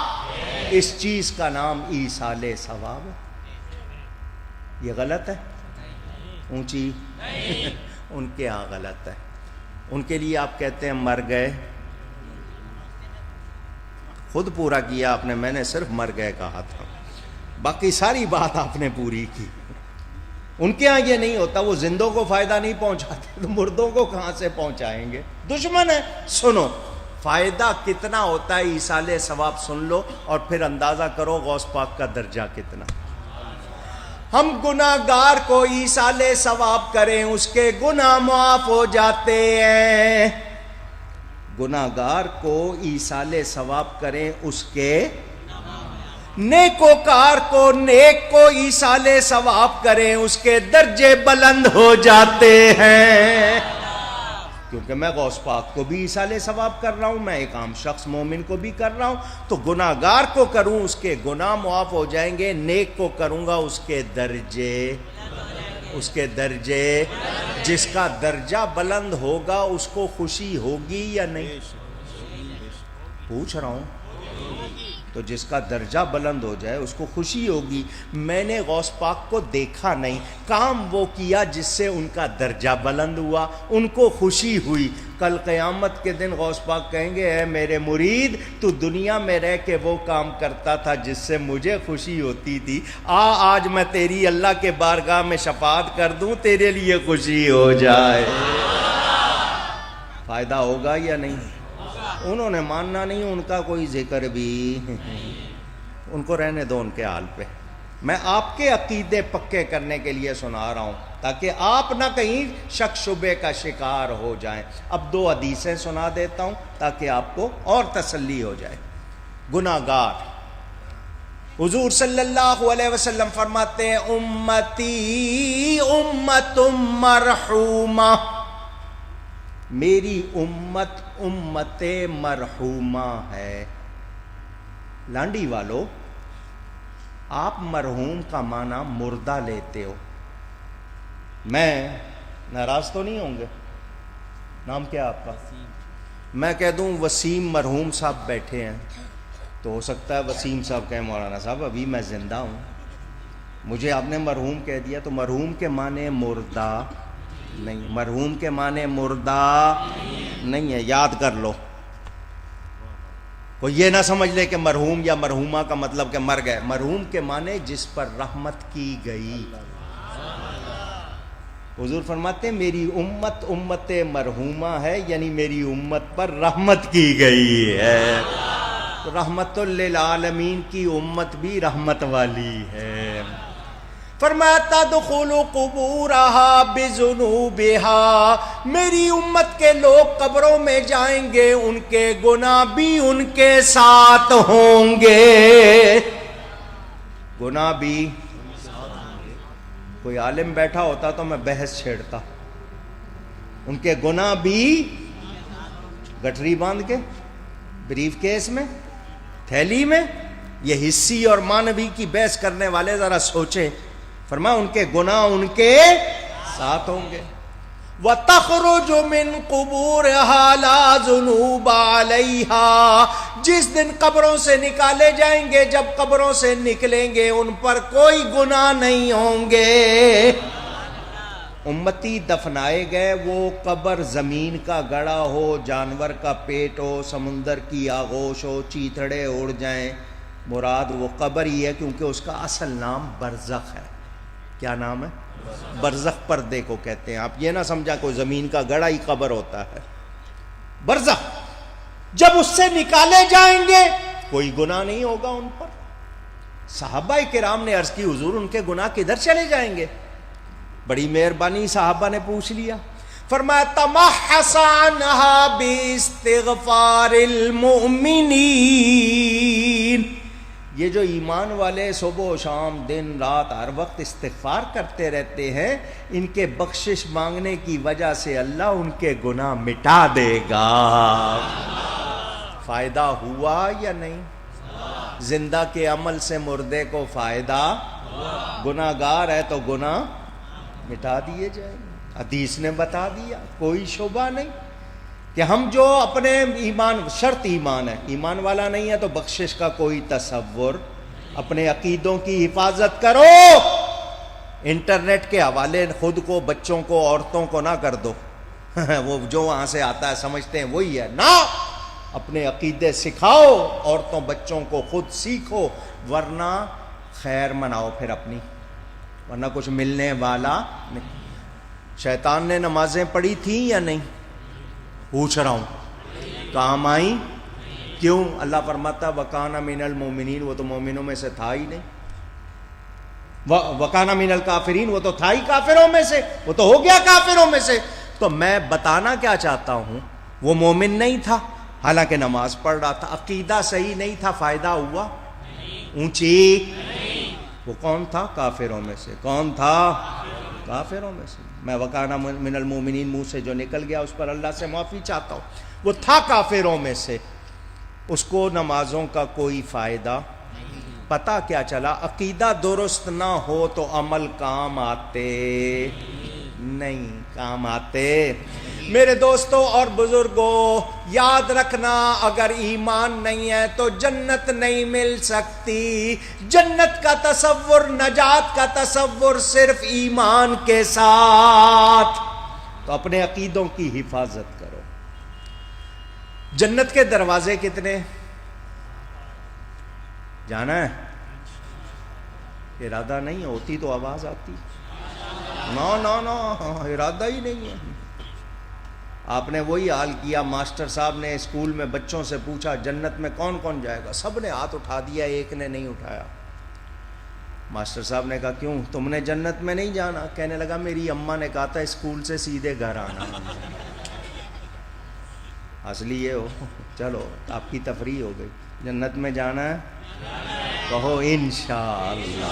اس چیز کا نام ایصال ثواب ہے۔ یہ غلط ہے؟ اونچی ان کے ہاں غلط ہے۔ ان کے لیے آپ کہتے ہیں مر گئے، خود پورا کیا آپ نے، میں نے صرف مر گئے کہا تھا، باقی ساری بات آپ نے پوری کی۔ ان کے ہاں یہ نہیں ہوتا، وہ زندوں کو فائدہ نہیں پہنچاتے تو مردوں کو کہاں سے پہنچائیں گے؟ دشمن ہے۔ سنو فائدہ کتنا ہوتا ہے ایصال ثواب، سن لو اور پھر اندازہ کرو غوث پاک کا درجہ کتنا۔ ہم گناہگار کو ایصال ثواب کریں، اس کے گناہ معاف ہو جاتے ہیں۔ گناہگار کو ایصال ثواب کریں، اس کے نیکوکار کو، نیک کو ایصال ثواب کریں، اس کے درجے بلند ہو جاتے ہیں۔ کیونکہ میں غوث پاک کو بھی ایصال ثواب کر رہا ہوں، میں ایک عام شخص مومن کو بھی کر رہا ہوں، تو گناہگار کو کروں اس کے گناہ معاف ہو جائیں گے، نیک کو کروں گا اس کے درجے، جس کا درجہ بلند ہوگا اس کو خوشی ہوگی یا نہیں؟ پوچھ رہا ہوں، تو جس کا درجہ بلند ہو جائے اس کو خوشی ہوگی۔ میں نے غوث پاک کو دیکھا نہیں، کام وہ کیا جس سے ان کا درجہ بلند ہوا، ان کو خوشی ہوئی۔ کل قیامت کے دن غوث پاک کہیں گے، اے میرے مرید، تو دنیا میں رہ کے وہ کام کرتا تھا جس سے مجھے خوشی ہوتی تھی، آج میں تیری اللہ کے بارگاہ میں شفاعت کر دوں، تیرے لیے خوشی ہو جائے۔ فائدہ ہوگا یا نہیں؟ انہوں نے ماننا نہیں، ان کا کوئی ذکر بھی، ان کو رہنے دو ان کے حال پہ۔ میں آپ کے عقیدے پکے کرنے کے لیے سنا رہا ہوں تاکہ آپ نہ کہیں شک شبے کا شکار ہو جائیں۔ اب 2 حدیثیں سنا دیتا ہوں تاکہ آپ کو اور تسلی ہو جائے۔ گناہگار، حضور صلی اللہ علیہ وسلم فرماتے ہیں، امتی امت مرحومہ، میری امت امت مرحومہ ہے۔ لانڈی والو، آپ مرحوم کا معنی مردہ لیتے ہو، میں ناراض تو نہیں ہوں گے؟ نام کیا آپ کا؟ میں کہہ دوں وسیم مرحوم صاحب بیٹھے ہیں، تو ہو سکتا ہے وسیم صاحب کہیں مولانا صاحب ابھی میں زندہ ہوں، مجھے آپ نے مرحوم کہہ دیا، تو مرحوم کے معنی مردہ نہیں، مرحوم کے معنی مردہ نہیں ہے، یاد کر لو۔ کوئی یہ نہ سمجھ لے کہ مرحوم یا مرحومہ کا مطلب کہ مر گئے، مرحوم کے معنی جس پر رحمت کی گئی، حضور فرماتے ہیں میری امت امت مرحومہ ہے، یعنی میری امت پر رحمت کی گئی ہے، رحمت للعالمین کی امت بھی رحمت والی ہے۔ فرمایا تدخلوا قبورها بذنوبها، میری امت کے لوگ قبروں میں جائیں گے، ان کے گناہ بھی ان کے ساتھ ہوں گے، گناہ بھی۔ کوئی عالم بیٹھا ہوتا تو میں بحث چھیڑتا، ان کے گناہ بھی گٹری باندھ کے بریف کیس میں تھیلی میں، یہ حصی اور مانوی کی بحث کرنے والے ذرا سوچیں۔ فرمایا ان کے گناہ ان کے ساتھ ہوں گے۔ وَتَخْرُجُ مِن قُبُورِهَا لَا ذُنُوبَ عَلَيْهَا، جس دن قبروں سے نکالے جائیں گے، جب قبروں سے نکلیں گے ان پر کوئی گناہ نہیں ہوں گے۔ امتی دفنائے گئے، وہ قبر زمین کا گڑا ہو، جانور کا پیٹ ہو، سمندر کی آغوش ہو، چیتڑے اڑ جائیں، مراد وہ قبر ہی ہے، کیونکہ اس کا اصل نام برزخ ہے۔ کیا نام ہے؟ برزخ پردے کو کہتے ہیں۔ آپ یہ نہ سمجھا کوئی زمین کا گڑا ہی قبر ہوتا ہے، برزخ۔ جب اس سے نکالے جائیں گے کوئی گناہ نہیں ہوگا ان پر۔ صحابہ کرام نے عرض کی حضور ان کے گناہ کدھر چلے جائیں گے؟ بڑی مہربانی صحابہ نے پوچھ لیا۔ فرمایا تمحص عنها باستغفار المؤمنین، یہ جو ایمان والے صبح و شام دن رات ہر وقت استغفار کرتے رہتے ہیں، ان کے بخشش مانگنے کی وجہ سے اللہ ان کے گناہ مٹا دے گا۔ فائدہ ہوا یا نہیں؟ زندہ کے عمل سے مردے کو فائدہ، گناہ گار ہے تو گناہ مٹا دیے جائیں گے۔ حدیث نے بتا دیا، کوئی شبہ نہیں کہ ہم جو اپنے ایمان، شرط ایمان ہے، ایمان والا نہیں ہے تو بخشش کا کوئی تصور۔ اپنے عقیدوں کی حفاظت کرو، انٹرنیٹ کے حوالے خود کو، بچوں کو، عورتوں کو نہ کر دو وہ جو وہاں سے آتا ہے سمجھتے ہیں وہی ہے، نہ، اپنے عقیدے سکھاؤ عورتوں بچوں کو، خود سیکھو، ورنہ خیر مناؤ پھر اپنی، ورنہ کچھ ملنے والا نہیں۔ شیطان نے نمازیں پڑھی تھیں یا نہیں؟ پوچھ رہا ہوں، کام آئیں؟ کیوں؟ اللہ فرماتا وَكَانَ مِنَ الْمُؤْمِنِينَ، وہ تو مومنوں میں سے تھا ہی نہیں۔ وَكَانَ مِنَ الْكَافِرِينَ، وہ تو تھا ہی کافروں میں سے، وہ تو ہو گیا کافروں میں سے۔ تو میں بتانا کیا چاہتا ہوں، وہ مومن نہیں تھا حالانکہ نماز پڑھ رہا تھا، عقیدہ صحیح نہیں تھا، فائدہ ہوا؟ اونچی؟ وہ کون تھا؟ کافروں میں سے۔ کون تھا؟ کافروں میں سے۔ میں وکانہ من المؤمنین منہ سے جو نکل گیا اس پر اللہ سے معافی چاہتا ہوں، وہ تھا کافروں میں سے، اس کو نمازوں کا کوئی فائدہ۔ پتہ کیا چلا؟ عقیدہ درست نہ ہو تو عمل کام آتے نہیں، کام آتے۔ میرے دوستوں اور بزرگوں، یاد رکھنا اگر ایمان نہیں ہے تو جنت نہیں مل سکتی۔ جنت کا تصور، نجات کا تصور صرف ایمان کے ساتھ۔ تو اپنے عقیدوں کی حفاظت کرو۔ جنت کے دروازے کتنے؟ جانا ہے؟ ارادہ نہیں ہوتی تو آواز آتی، نو نو نو، ارادہ ہی نہیں ہے۔ آپ نے وہی حال کیا، ماسٹر صاحب نے اسکول میں بچوں سے پوچھا جنت میں کون کون جائے گا، سب نے ہاتھ اٹھا دیا، ایک نے نہیں اٹھایا۔ ماسٹر صاحب نے کہا کیوں، تم نے جنت میں نہیں جانا؟ کہنے لگا میری اماں نے کہا تھا اسکول سے سیدھے گھر آنا۔ اصلی یہ ہو، چلو آپ کی تفریح ہو گئی۔ جنت میں جانا ہے؟ کہو انشاءاللہ۔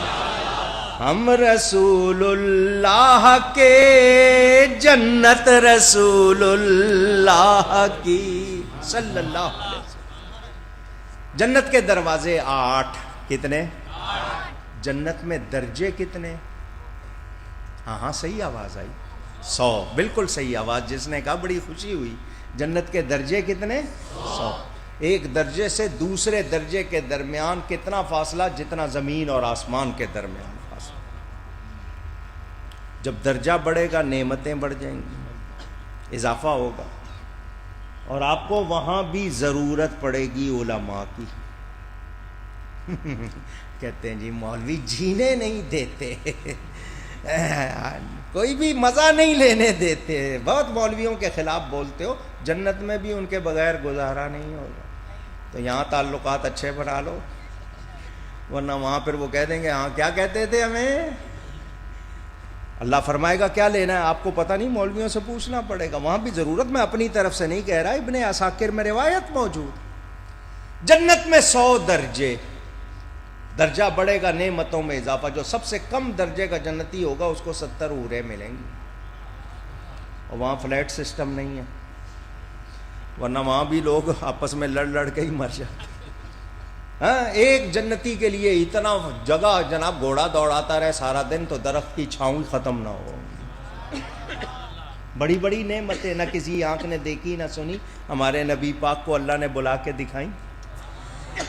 ہم رسول اللہ کے، جنت رسول اللہ کی صلی اللہ علیہ وسلم۔ جنت کے دروازے 8، کتنے؟ جنت میں درجے کتنے؟ ہاں صحیح آواز آئی، 100، بالکل صحیح آواز، جس نے کہا بڑی خوشی ہوئی۔ جنت کے درجے کتنے؟ 100۔ ایک درجے سے دوسرے درجے کے درمیان کتنا فاصلہ؟ جتنا زمین اور آسمان کے درمیان فاصلہ۔ جب درجہ بڑھے گا نعمتیں بڑھ جائیں گی، اضافہ ہوگا، اور آپ کو وہاں بھی ضرورت پڑے گی علماء کی۔ کہتے ہیں جی مولوی جینے نہیں دیتے، کوئی بھی مزہ نہیں لینے دیتے. بہت مولویوں کے خلاف بولتے ہو, جنت میں بھی ان کے بغیر گزارا نہیں ہوگا. تو یہاں تعلقات اچھے بنا لو, ورنہ وہاں پھر وہ کہہ دیں گے ہاں کیا کہتے تھے ہمیں. اللہ فرمائے گا کیا لینا ہے آپ کو پتہ نہیں, مولویوں سے پوچھنا پڑے گا. وہاں بھی ضرورت, میں اپنی طرف سے نہیں کہہ رہا, ابن عساکر میں روایت موجود. جنت میں 100 درجے, درجہ بڑھے گا نعمتوں میں اضافہ. جو سب سے کم درجے کا جنتی ہوگا اس کو 70 حوریں ملیں گی. اور وہاں فلیٹ سسٹم نہیں ہے, ورنہ وہاں بھی لوگ آپس میں لڑ کے ہی مر جاتے. ہاں, ایک جنتی کے لیے اتنا جگہ جناب گھوڑا دوڑاتا رہے سارا دن تو درخت کی چھاؤں ختم نہ ہو. بڑی بڑی نعمتیں نہ کسی آنکھ نے دیکھی نہ سنی, ہمارے نبی پاک کو اللہ نے بلا کے دکھائیں.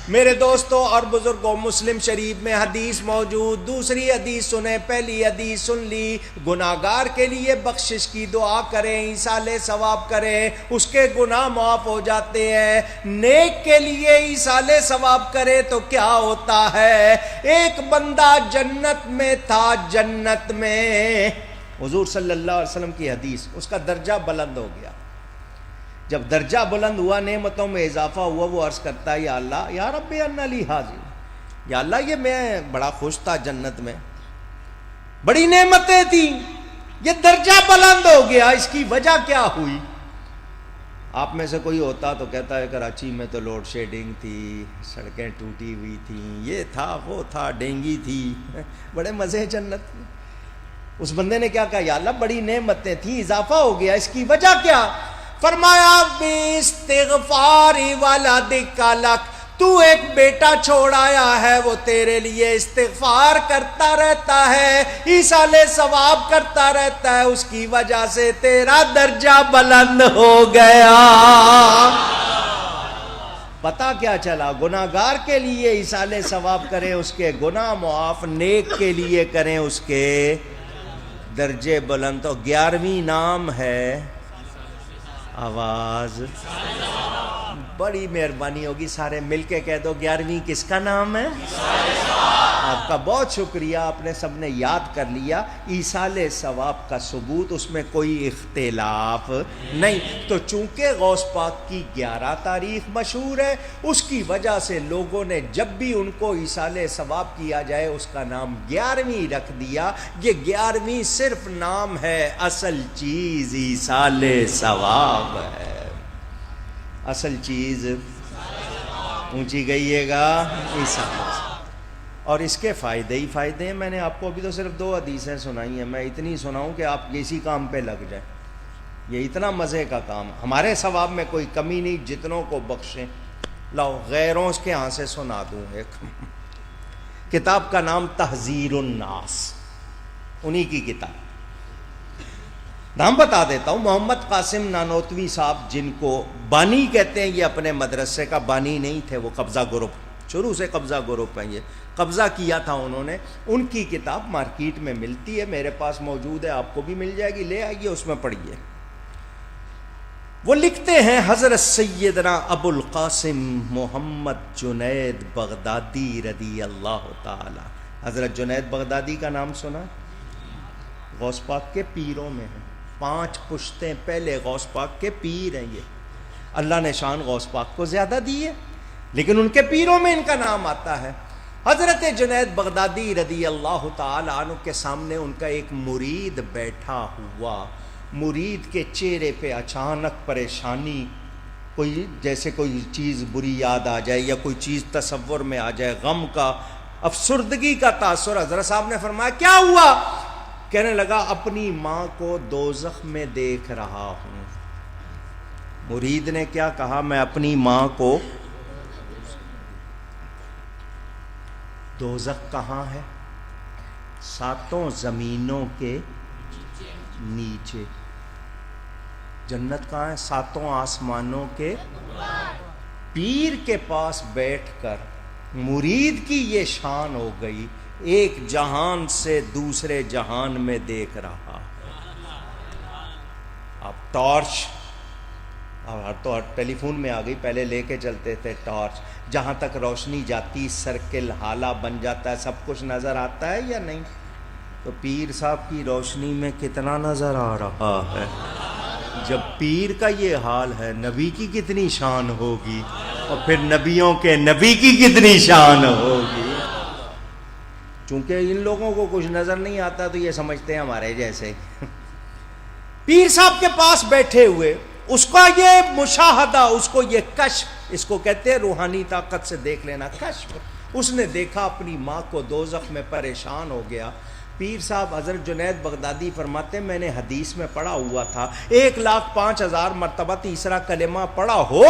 میرے دوستو اور بزرگوں, مسلم شریف میں حدیث موجود. دوسری حدیث سنیں, پہلی حدیث سن لی. گناہگار کے لیے بخشش کی دعا کریں, ایصال ثواب کریں, اس کے گناہ معاف ہو جاتے ہیں. نیک کے لیے ایصال ثواب کرے تو کیا ہوتا ہے, ایک بندہ جنت میں تھا, جنت میں حضور صلی اللہ علیہ وسلم کی حدیث, اس کا درجہ بلند ہو گیا. جب درجہ بلند ہوا, نعمتوں میں اضافہ ہوا, وہ عرض کرتا ہے یا اللہ, یا رب انا لی حاضر, یا اللہ یہ میں بڑا خوش تھا جنت میں, بڑی نعمتیں تھیں, یہ درجہ بلند ہو گیا, اس کی وجہ کیا ہوئی. آپ میں سے کوئی ہوتا تو کہتا ہے کراچی میں تو لوڈ شیڈنگ تھی, سڑکیں ٹوٹی ہوئی تھیں, یہ تھا وہ تھا, ڈینگی تھی, بڑے مزے جنت میں. اس بندے نے کیا کہا, یا اللہ بڑی نعمتیں تھیں, اضافہ ہو گیا, اس کی وجہ کیا. فرمایا باستغفاری ولدک لک, تو ایک بیٹا چھوڑ آیا ہے, وہ تیرے لیے استغفار کرتا رہتا ہے, ایصال ثواب کرتا رہتا ہے, اس کی وجہ سے تیرا درجہ بلند ہو گیا. پتہ کیا چلا, گناہگار کے لیے ایصال ثواب کریں, اس کے گناہ معاف, نیک کے لیے کریں, اس کے درجے بلند. تو 11ویں نام ہے, آواز, بڑی مہربانی ہوگی سارے مل کے کہہ دو 11ویں کس کا نام ہے. آپ کا بہت شکریہ, آپ نے سب نے یاد کر لیا. ایصال ثواب کا ثبوت, اس میں کوئی اختلاف نہیں. تو چونکہ غوث پاک کی 11 تاریخ مشہور ہے, اس کی وجہ سے لوگوں نے جب بھی ان کو ایصال ثواب کیا جائے اس کا نام 11ویں رکھ دیا. یہ 11ویں صرف نام ہے, اصل چیز ایصال ثواب ہے. اصل چیز اونچی گئیے گا, ایصال ثواب. اور اس کے فائدے ہی فائدے ہیں. میں نے آپ کو ابھی تو صرف 2 حدیثیں سنائی ہیں, میں اتنی سناؤں کہ آپ اسی کام پہ لگ جائیں. یہ اتنا مزے کا کام, ہمارے ثواب میں کوئی کمی نہیں, جتنوں کو بخشیں. لاؤ غیروں کے ہاں سے سنا دوں. ایک کتاب کا نام تحذیر الناس, انہی کی کتاب. نام بتا دیتا ہوں, محمد قاسم نانوتوی صاحب, جن کو بانی کہتے ہیں, یہ اپنے مدرسے کا بانی نہیں تھے, وہ قبضہ گروپ, شروع سے قبضہ گروپ ہیں, یہ قبضہ کیا تھا انہوں نے. ان کی کتاب مارکیٹ میں ملتی ہے, میرے پاس موجود ہے, آپ کو بھی مل جائے گی, لے آئیے, اس میں پڑھیے. وہ لکھتے ہیں حضرت سیدنا ابو القاسم محمد جنید بغدادی رضی اللہ تعالی. حضرت جنید بغدادی کا نام سنا, غوث پاک کے پیروں میں ہیں. 5 پشتیں پہلے غوث پاک کے پیر ہیں. یہ اللہ نے شان غوث پاک کو زیادہ دی ہے, لیکن ان کے پیروں میں ان کا نام آتا ہے. حضرت جنید بغدادی رضی اللہ تعالی عنہ کے سامنے ان کا ایک مرید بیٹھا ہوا. مرید کے چہرے پہ اچانک پریشانی, کوئی جیسے کوئی چیز بری یاد آ جائے یا کوئی چیز تصور میں آ جائے, غم کا, افسردگی کا تاثر. حضرت صاحب نے فرمایا کیا ہوا؟ کہنے لگا اپنی ماں کو دوزخ میں دیکھ رہا ہوں. مرید نے کیا کہا؟ میں اپنی ماں کو. دوزخ کہاں ہے؟ 7 زمینوں کے نیچے. جنت کہاں ہے؟ 7 آسمانوں کے. پیر کے پاس بیٹھ کر مرید کی یہ شان ہو گئی, ایک جہان سے دوسرے جہان میں دیکھ رہا. اب ٹارچ تو ٹیلی فون میں آ گئی, پہلے لے کے چلتے تھے ٹارچ, جہاں تک روشنی جاتی سرکل حالہ بن جاتا ہے, سب کچھ نظر آتا ہے یا نہیں؟ تو پیر صاحب کی روشنی میں کتنا نظر آ رہا ہے؟ جب پیر کا یہ حال ہے، نبی کی کتنی شان ہوگی، اور پھر نبیوں کے نبی کی کتنی شان ہوگی۔ چونکہ ان لوگوں کو کچھ نظر نہیں آتا تو یہ سمجھتے ہیں ہمارے جیسے۔ پیر صاحب کے پاس بیٹھے ہوئے اس کا یہ مشاہدہ، اس کو یہ کشف، اس کو کہتے ہیں روحانی طاقت سے دیکھ لینا، کشف۔ اس نے دیکھا اپنی ماں کو دوزخ میں پریشان ہو گیا۔ پیر صاحب حضرت جنید بغدادی فرماتے ہیں میں نے حدیث میں پڑھا ہوا تھا 1,05,000 مرتبہ تیسرا کلمہ پڑھا ہو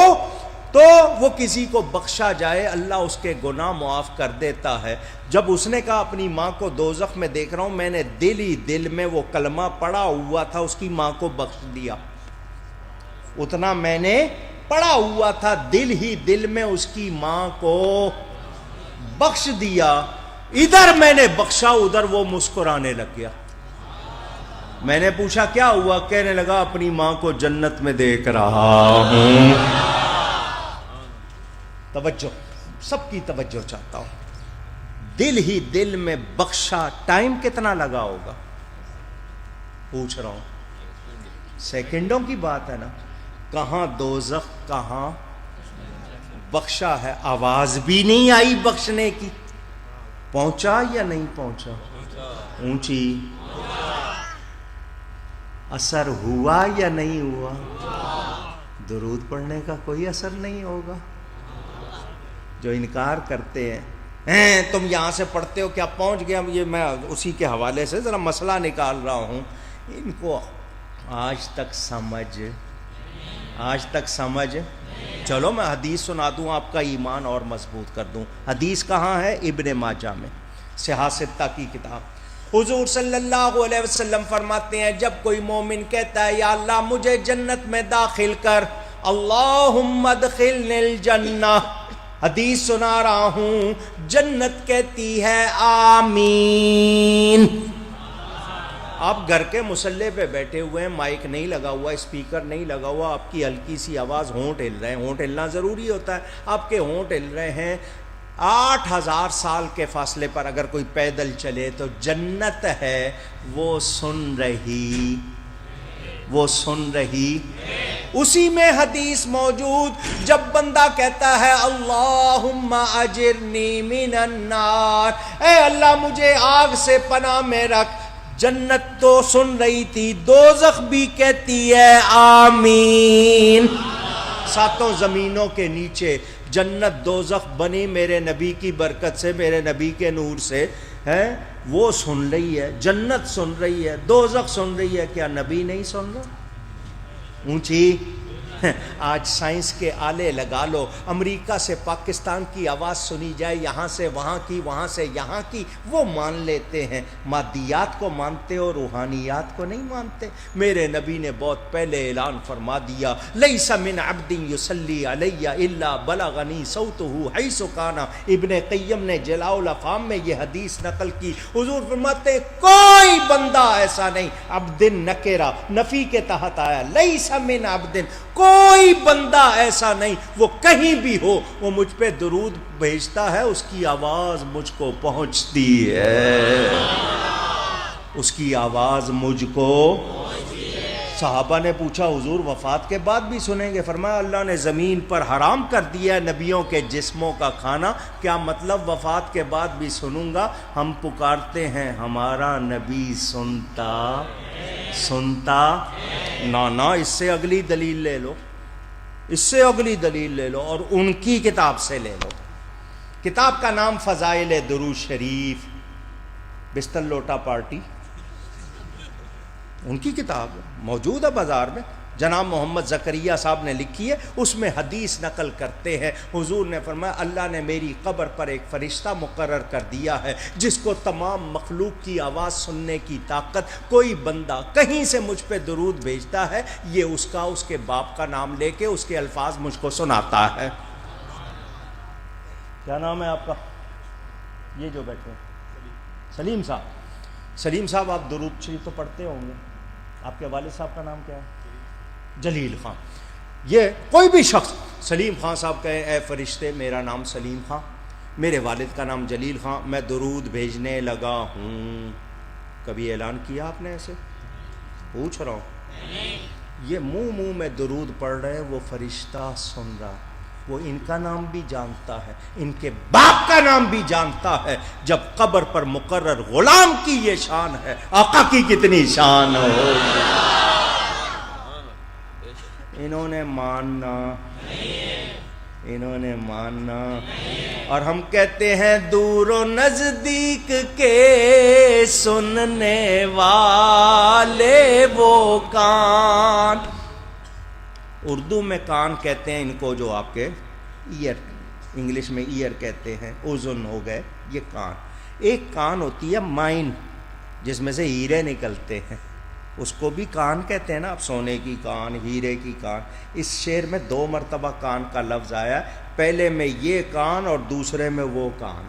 تو وہ کسی کو بخشا جائے، اللہ اس کے گناہ معاف کر دیتا ہے۔ جب اس نے کہا اپنی ماں کو دوزخ میں دیکھ رہا ہوں، میں نے دل ہی دل میں وہ کلمہ پڑھا ہوا تھا، اس کی ماں کو بخش دیا۔ اتنا میں نے پڑھا ہوا تھا، دل ہی دل میں اس کی ماں کو بخش دیا۔ ادھر میں نے بخشا، ادھر وہ مسکرانے لگ گیا۔ میں نے پوچھا کیا ہوا؟ کہنے لگا اپنی ماں کو جنت میں دیکھ رہا ہوں۔ توجہ، سب کی توجہ چاہتا ہوں۔ دل ہی دل میں بخشا، ٹائم کتنا لگا ہوگا؟ پوچھ رہا ہوں، سیکنڈوں کی بات ہے نا۔ کہاں دوزخ، کہاں بخشا ہے، آواز بھی نہیں آئی بخشنے کی۔ پہنچا یا نہیں پہنچا؟ اونچی اثر ہوا یا نہیں ہوا؟ درود پڑھنے کا کوئی اثر نہیں ہوگا۔ جو انکار کرتے ہیں تم یہاں سے پڑھتے ہو کیا پہنچ گیا، یہ میں اسی کے حوالے سے ذرا مسئلہ نکال رہا ہوں۔ ان کو آج تک سمجھ چلو میں حدیث سنا دوں، آپ کا ایمان اور مضبوط کر دوں۔ حدیث کہاں ہے؟ ابن ماجہ میں، صحاح ستہ کی کتاب۔ حضور صلی اللہ علیہ وسلم فرماتے ہیں جب کوئی مومن کہتا ہے یا اللہ مجھے جنت میں داخل کر، اللہم ادخلنی الجنہ، حدیث سنا رہا ہوں، جنت کہتی ہے آمین۔ آپ گھر کے مصلے پہ بیٹھے ہوئے ہیں، مائک نہیں لگا ہوا، اسپیکر نہیں لگا ہوا، آپ کی ہلکی سی آواز، ہونٹ ہل رہے ہیں، ہونٹ ہلنا ضروری ہوتا ہے، آپ کے ہونٹ ہل رہے ہیں۔ 8,000 سال کے فاصلے پر اگر کوئی پیدل چلے تو جنت ہے وہ سن رہی، اسی میں حدیث موجود جب بندہ کہتا ہے اللہم اجرنی من النار، اے اللہ مجھے آگ سے پناہ میں رکھ، جنت تو سن رہی تھی، دوزخ بھی کہتی ہے آمین۔ ساتوں زمینوں کے نیچے جنت دوزخ بنی میرے نبی کی برکت سے، میرے نبی کے نور سے ہے، وہ سن رہی ہے، جنت سن رہی ہے، دوزخ سن رہی ہے، کیا نبی نہیں سن رہا؟ اونچی آج سائنس کے آلے لگا لو، امریکہ سے پاکستان کی آواز سنی جائے، یہاں سے وہاں کی، وہاں سے یہاں کی، وہ مان لیتے ہیں۔ مادیات کو مانتے ہو، روحانیات کو نہیں مانتے۔ میرے نبی نے بہت پہلے اعلان فرما دیا لیس من عبد یصلی علی الا بلغنی صوتہ حیث کان۔ ابن قیم نے جلاء الافہام میں یہ حدیث نقل کی۔ حضور فرماتے کوئی بندہ ایسا نہیں، عبد نکرہ نفی کے تحت آیا، لیس من عبد، کوئی بندہ ایسا نہیں، وہ کہیں بھی ہو، وہ مجھ پہ درود بھیجتا ہے، اس کی آواز مجھ کو پہنچتی ہے، اس کی آواز مجھ کو۔ صحابہ نے پوچھا حضور وفات کے بعد بھی سنیں گے؟ فرمایا اللہ نے زمین پر حرام کر دیا ہے نبیوں کے جسموں کا کھانا، کیا مطلب وفات کے بعد بھی سنوں گا؟ ہم پکارتے ہیں ہمارا نبی سنتا نہ، اس سے اگلی دلیل لے لو، اس سے اگلی دلیل لے لو، اور ان کی کتاب سے لے لو۔ کتاب کا نام فضائل درود شریف، بستر لوٹا پارٹی، ان کی کتاب موجود ہے بازار میں، جناب محمد زکریا صاحب نے لکھی ہے، اس میں حدیث نقل کرتے ہیں۔ حضور نے فرمایا اللہ نے میری قبر پر ایک فرشتہ مقرر کر دیا ہے جس کو تمام مخلوق کی آواز سننے کی طاقت، کوئی بندہ کہیں سے مجھ پہ درود بھیجتا ہے، یہ اس کے باپ کا نام لے کے اس کے الفاظ مجھ کو سناتا ہے۔ کیا نام ہے آپ کا؟ یہ جو بیٹھے سلیم صاحب آپ درود شریف تو پڑھتے ہوں گے، آپ کے والد صاحب کا نام کیا ہے؟ جلیل خان۔ یہ کوئی بھی شخص سلیم خان صاحب کہے اے فرشتے میرا نام سلیم خان، میرے والد کا نام جلیل خان، میں درود بھیجنے لگا ہوں، کبھی اعلان کیا آپ نے ایسے؟ پوچھ رہا ہوں. یہ منہ میں درود پڑھ رہے ہیں، وہ فرشتہ سن رہا، وہ ان کا نام بھی جانتا ہے، ان کے باپ کا نام بھی جانتا ہے. جب قبر پر مقرر غلام کی یہ شان ہے، آقا کی کتنی شان ہو. انہوں نے ماننا اور ہم کہتے ہیں دور و نزدیک کے سننے والے وہ کان. اردو میں کان کہتے ہیں ان کو، جو آپ کے ایئر، انگلش میں ایئر کہتے ہیں، اذن ہو گئے یہ کان. ایک کان ہوتی ہے مائن، جس میں سے ہیرے نکلتے ہیں، اس کو بھی کان کہتے ہیں نا. اب سونے کی کان، ہیرے کی کان. اس شعر میں 2 مرتبہ کان کا لفظ آیا، پہلے میں یہ کان اور دوسرے میں وہ کان.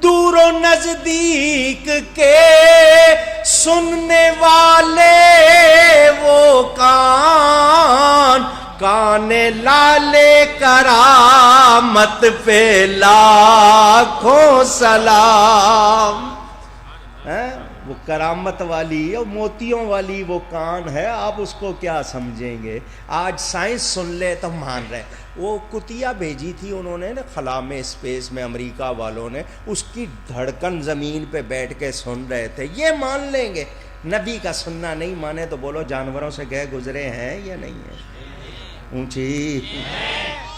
دور و نزدیک کے سننے والے وہ کان، کان لالے کرامت پہ لاکھوں سلام. وہ کرامت والی اور موتیوں والی وہ کان ہے، آپ اس کو کیا سمجھیں گے؟ آج سائنس سن لے تو مان رہے. وہ کتیا بھیجی تھی انہوں نے خلا میں، اسپیس میں، امریکہ والوں نے، اس کی دھڑکن زمین پہ بیٹھ کے سن رہے تھے. یہ مان لیں گے؟ نبی کا سننا نہیں مانے تو بولو جانوروں سے گئے گزرے ہیں یا نہیں ہیں؟ اونچی.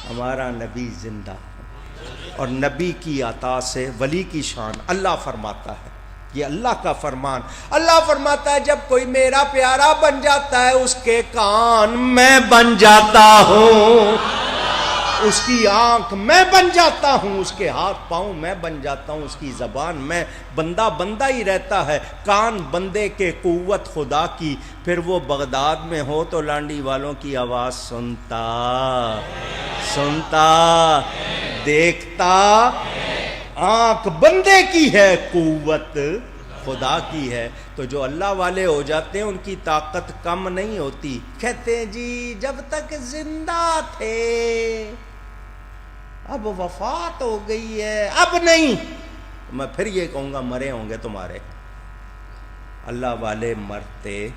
ہمارا نبی زندہ، اور نبی کی عطا سے ولی کی شان. اللہ فرماتا ہے، یہ اللہ کا فرمان. اللہ فرماتا ہے جب کوئی میرا پیارا بن جاتا ہے، اس کے کان میں بن جاتا ہوں، اس کی آنکھ میں بن جاتا ہوں، اس کے ہاتھ پاؤں میں بن جاتا ہوں، اس کی زبان میں. بندہ ہی رہتا ہے. کان بندے کے قوت خدا کی. پھر وہ بغداد میں ہو تو لانڈی والوں کی آواز سنتا دیکھتا. آنکھ بندے کی ہے، قوت خدا کی ہے. تو جو اللہ والے ہو جاتے ہیں ان کی طاقت کم نہیں ہوتی. کہتے ہیں جی جب تک زندہ تھے، اب وفات ہو گئی ہے، اب نہیں. میں پھر یہ کہوں گا مرے ہوں گے تمہارے. اللہ والے مرتے.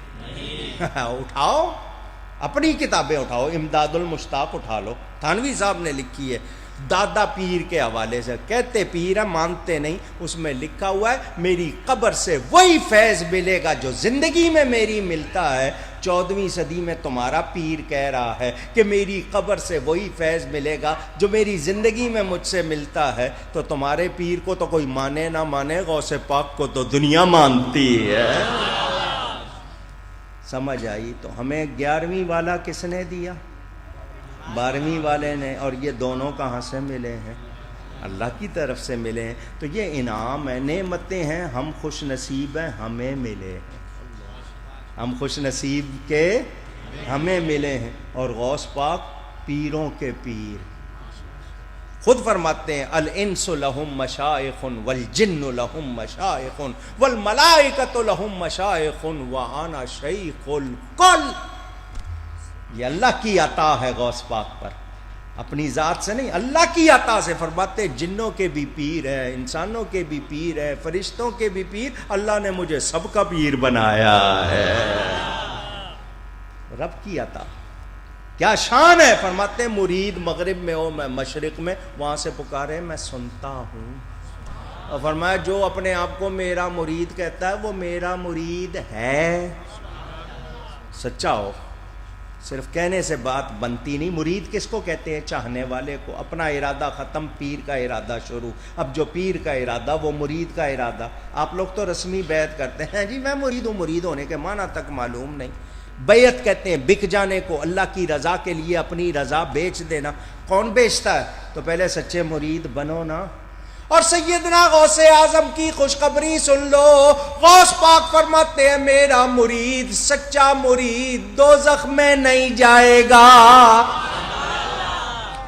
اٹھاؤ اپنی کتابیں، اٹھاؤ امداد المشتاق اٹھا لو، تھانوی صاحب نے لکھی ہے دادا پیر کے حوالے سے. کہتے پیر ہے، مانتے نہیں. اس میں لکھا ہوا ہے میری قبر سے وہی فیض ملے گا جو زندگی میں میری ملتا ہے. 14ویں صدی میں تمہارا پیر کہہ رہا ہے کہ میری قبر سے وہی فیض ملے گا جو میری زندگی میں مجھ سے ملتا ہے. تو تمہارے پیر کو تو کوئی مانے نہ مانے، غوث پاک کو تو دنیا مانتی ہے. سمجھ آئی؟ تو ہمیں 11ویں والا کس نے دیا؟ 12ویں والے نے. اور یہ دونوں کہاں سے ملے ہیں؟ اللہ کی طرف سے ملے ہیں. تو یہ انعام ہے، نعمتیں ہیں. ہم خوش نصیب ہیں، ہمیں ملے ہیں. ہم خوش نصیب کے ہمیں ملے ہیں. اور غوث پاک پیروں کے پیر خود فرماتے ہیں الانس لہم مشائخ والجن لہم مشائخ والملائکۃ لہم مشائخ وانا شیخ الکل. یہ اللہ کی عطا ہے غوث پاک پر، اپنی ذات سے نہیں، اللہ کی عطا سے. فرماتے جنوں کے بھی پیر ہیں، انسانوں کے بھی پیر ہیں، فرشتوں کے بھی پیر. اللہ نے مجھے سب کا پیر بنایا ہے. رب کی عطا کیا شان ہے. فرماتے مرید مغرب میں ہو، میں مشرق میں، وہاں سے پکارے میں سنتا ہوں. اور فرمایا جو اپنے آپ کو میرا مرید کہتا ہے وہ میرا مرید ہے. سچا ہو. صرف کہنے سے بات بنتی نہیں. مرید کس کو کہتے ہیں؟ چاہنے والے کو. اپنا ارادہ ختم، پیر کا ارادہ شروع. اب جو پیر کا ارادہ وہ مرید کا ارادہ. آپ لوگ تو رسمی بیعت کرتے ہیں، جی میں مرید ہوں. مرید ہونے کے معنی تک معلوم نہیں. بیعت کہتے ہیں بک جانے کو، اللہ کی رضا کے لیے اپنی رضا بیچ دینا. کون بیچتا ہے؟ تو پہلے سچے مرید بنو نا. اور سیدنا غوث اعظم کی خوشخبری سن لو. غوث پاک فرماتے ہیں میرا مرید، سچا مرید دوزخ میں نہیں جائے گا.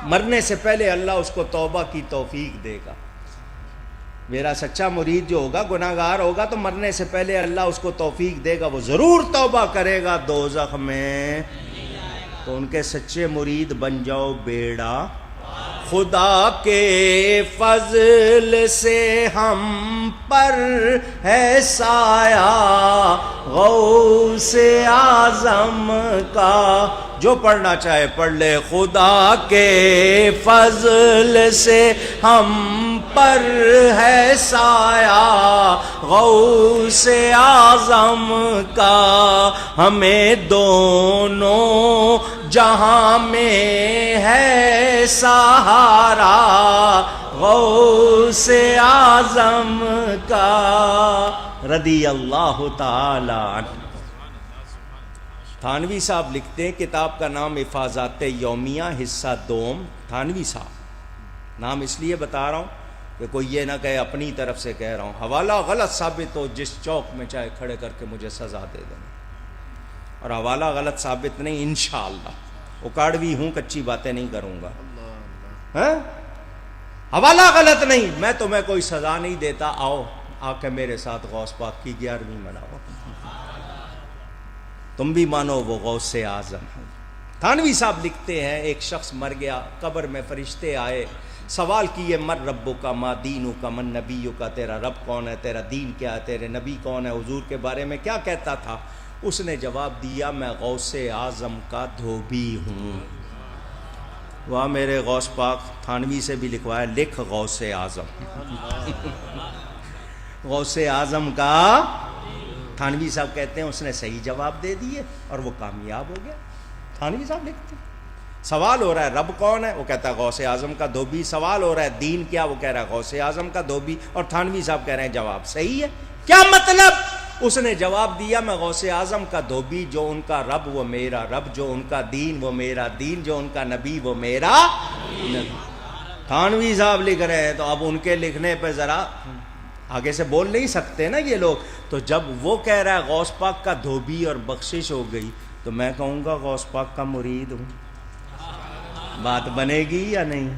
مرنے سے پہلے اللہ اس کو توبہ کی توفیق دے گا. میرا سچا مرید جو ہوگا، گناہگار ہوگا، تو مرنے سے پہلے اللہ اس کو توفیق دے گا، وہ ضرور توبہ کرے گا، دوزخ میں. تو ان کے سچے مرید بن جاؤ، بیڑا خدا کے فضل سے ہم پر ہے سایہ غوث اعظم کا. جو پڑھنا چاہے پڑھ لے. خدا کے فضل سے ہم پر ہے سایہ غوث اعظم کا. ہمیں دونوں جہاں میں ہے سہارا غوث اعظم کا. رضی اللہ تعالی عنہ. تھانوی صاحب لکھتے ہیں، کتاب کا نام حفاظات یومیہ حصہ دوم. تھانوی صاحب نام اس لیے بتا رہا ہوں کہ کوئی یہ نہ کہے اپنی طرف سے کہہ رہا ہوں. حوالہ غلط ثابت ہو جس چوک میں چاہے کھڑے کر کے مجھے سزا دے دیں. اور حوالہ غلط ثابت نہیں انشاءاللہ. اکاڑوی ہوں، کچی باتیں نہیں کروں گا. حوالہ غلط نہیں، میں تمہیں کوئی سزا نہیں دیتا. آؤ آ کے میرے ساتھ غوث پاک کی 11ویں مناؤ. تم بھی مانو وہ غوث اعظم ہے. تھانوی صاحب لکھتے ہیں، ایک شخص مر گیا، قبر میں فرشتے آئے، سوال کیے من ربو کا، ما دینو کا، من نبیو کا، تیرا رب کون ہے، تیرا دین کیا ہے، تیرے نبی کون ہے، حضور کے بارے میں کیا کہتا تھا. اس نے جواب دیا میں غوث اعظم کا دھوبی ہوں. واہ میرے غوث پاک. تھانوی سے بھی لکھوایا، لکھ غوث اعظم. غوث اعظم کا. تھانوی صاحب کہتے ہیں اس نے صحیح جواب دے دیے اور وہ کامیاب ہو گیا. تھانوی صاحب لکھتے ہیں سوال ہو رہا ہے رب کون ہے، وہ کہتا ہے غوث اعظم کا دھوبی. سوال ہو رہا ہے دین کیا، وہ کہہ رہا ہے غوث اعظم کا دھوبی. اور تھانوی صاحب کہہ رہے ہیں جواب صحیح ہے. کیا مطلب؟ اس نے جواب دیا میں غوث اعظم کا دھوبی، جو ان کا رب وہ میرا رب، جو ان کا دین وہ میرا دین، جو ان کا نبی وہ میرا نبی. تھانوی صاحب لکھ رہے ہیں تو اب ان کے لکھنے پہ ذرا آگے سے بول نہیں سکتے نا یہ لوگ. تو جب وہ کہہ رہا ہے غوث پاک کا دھوبی اور بخشش ہو گئی، تو میں کہوں گا غوث پاک کا مرید ہوں. بات بنے گی یا نہیں؟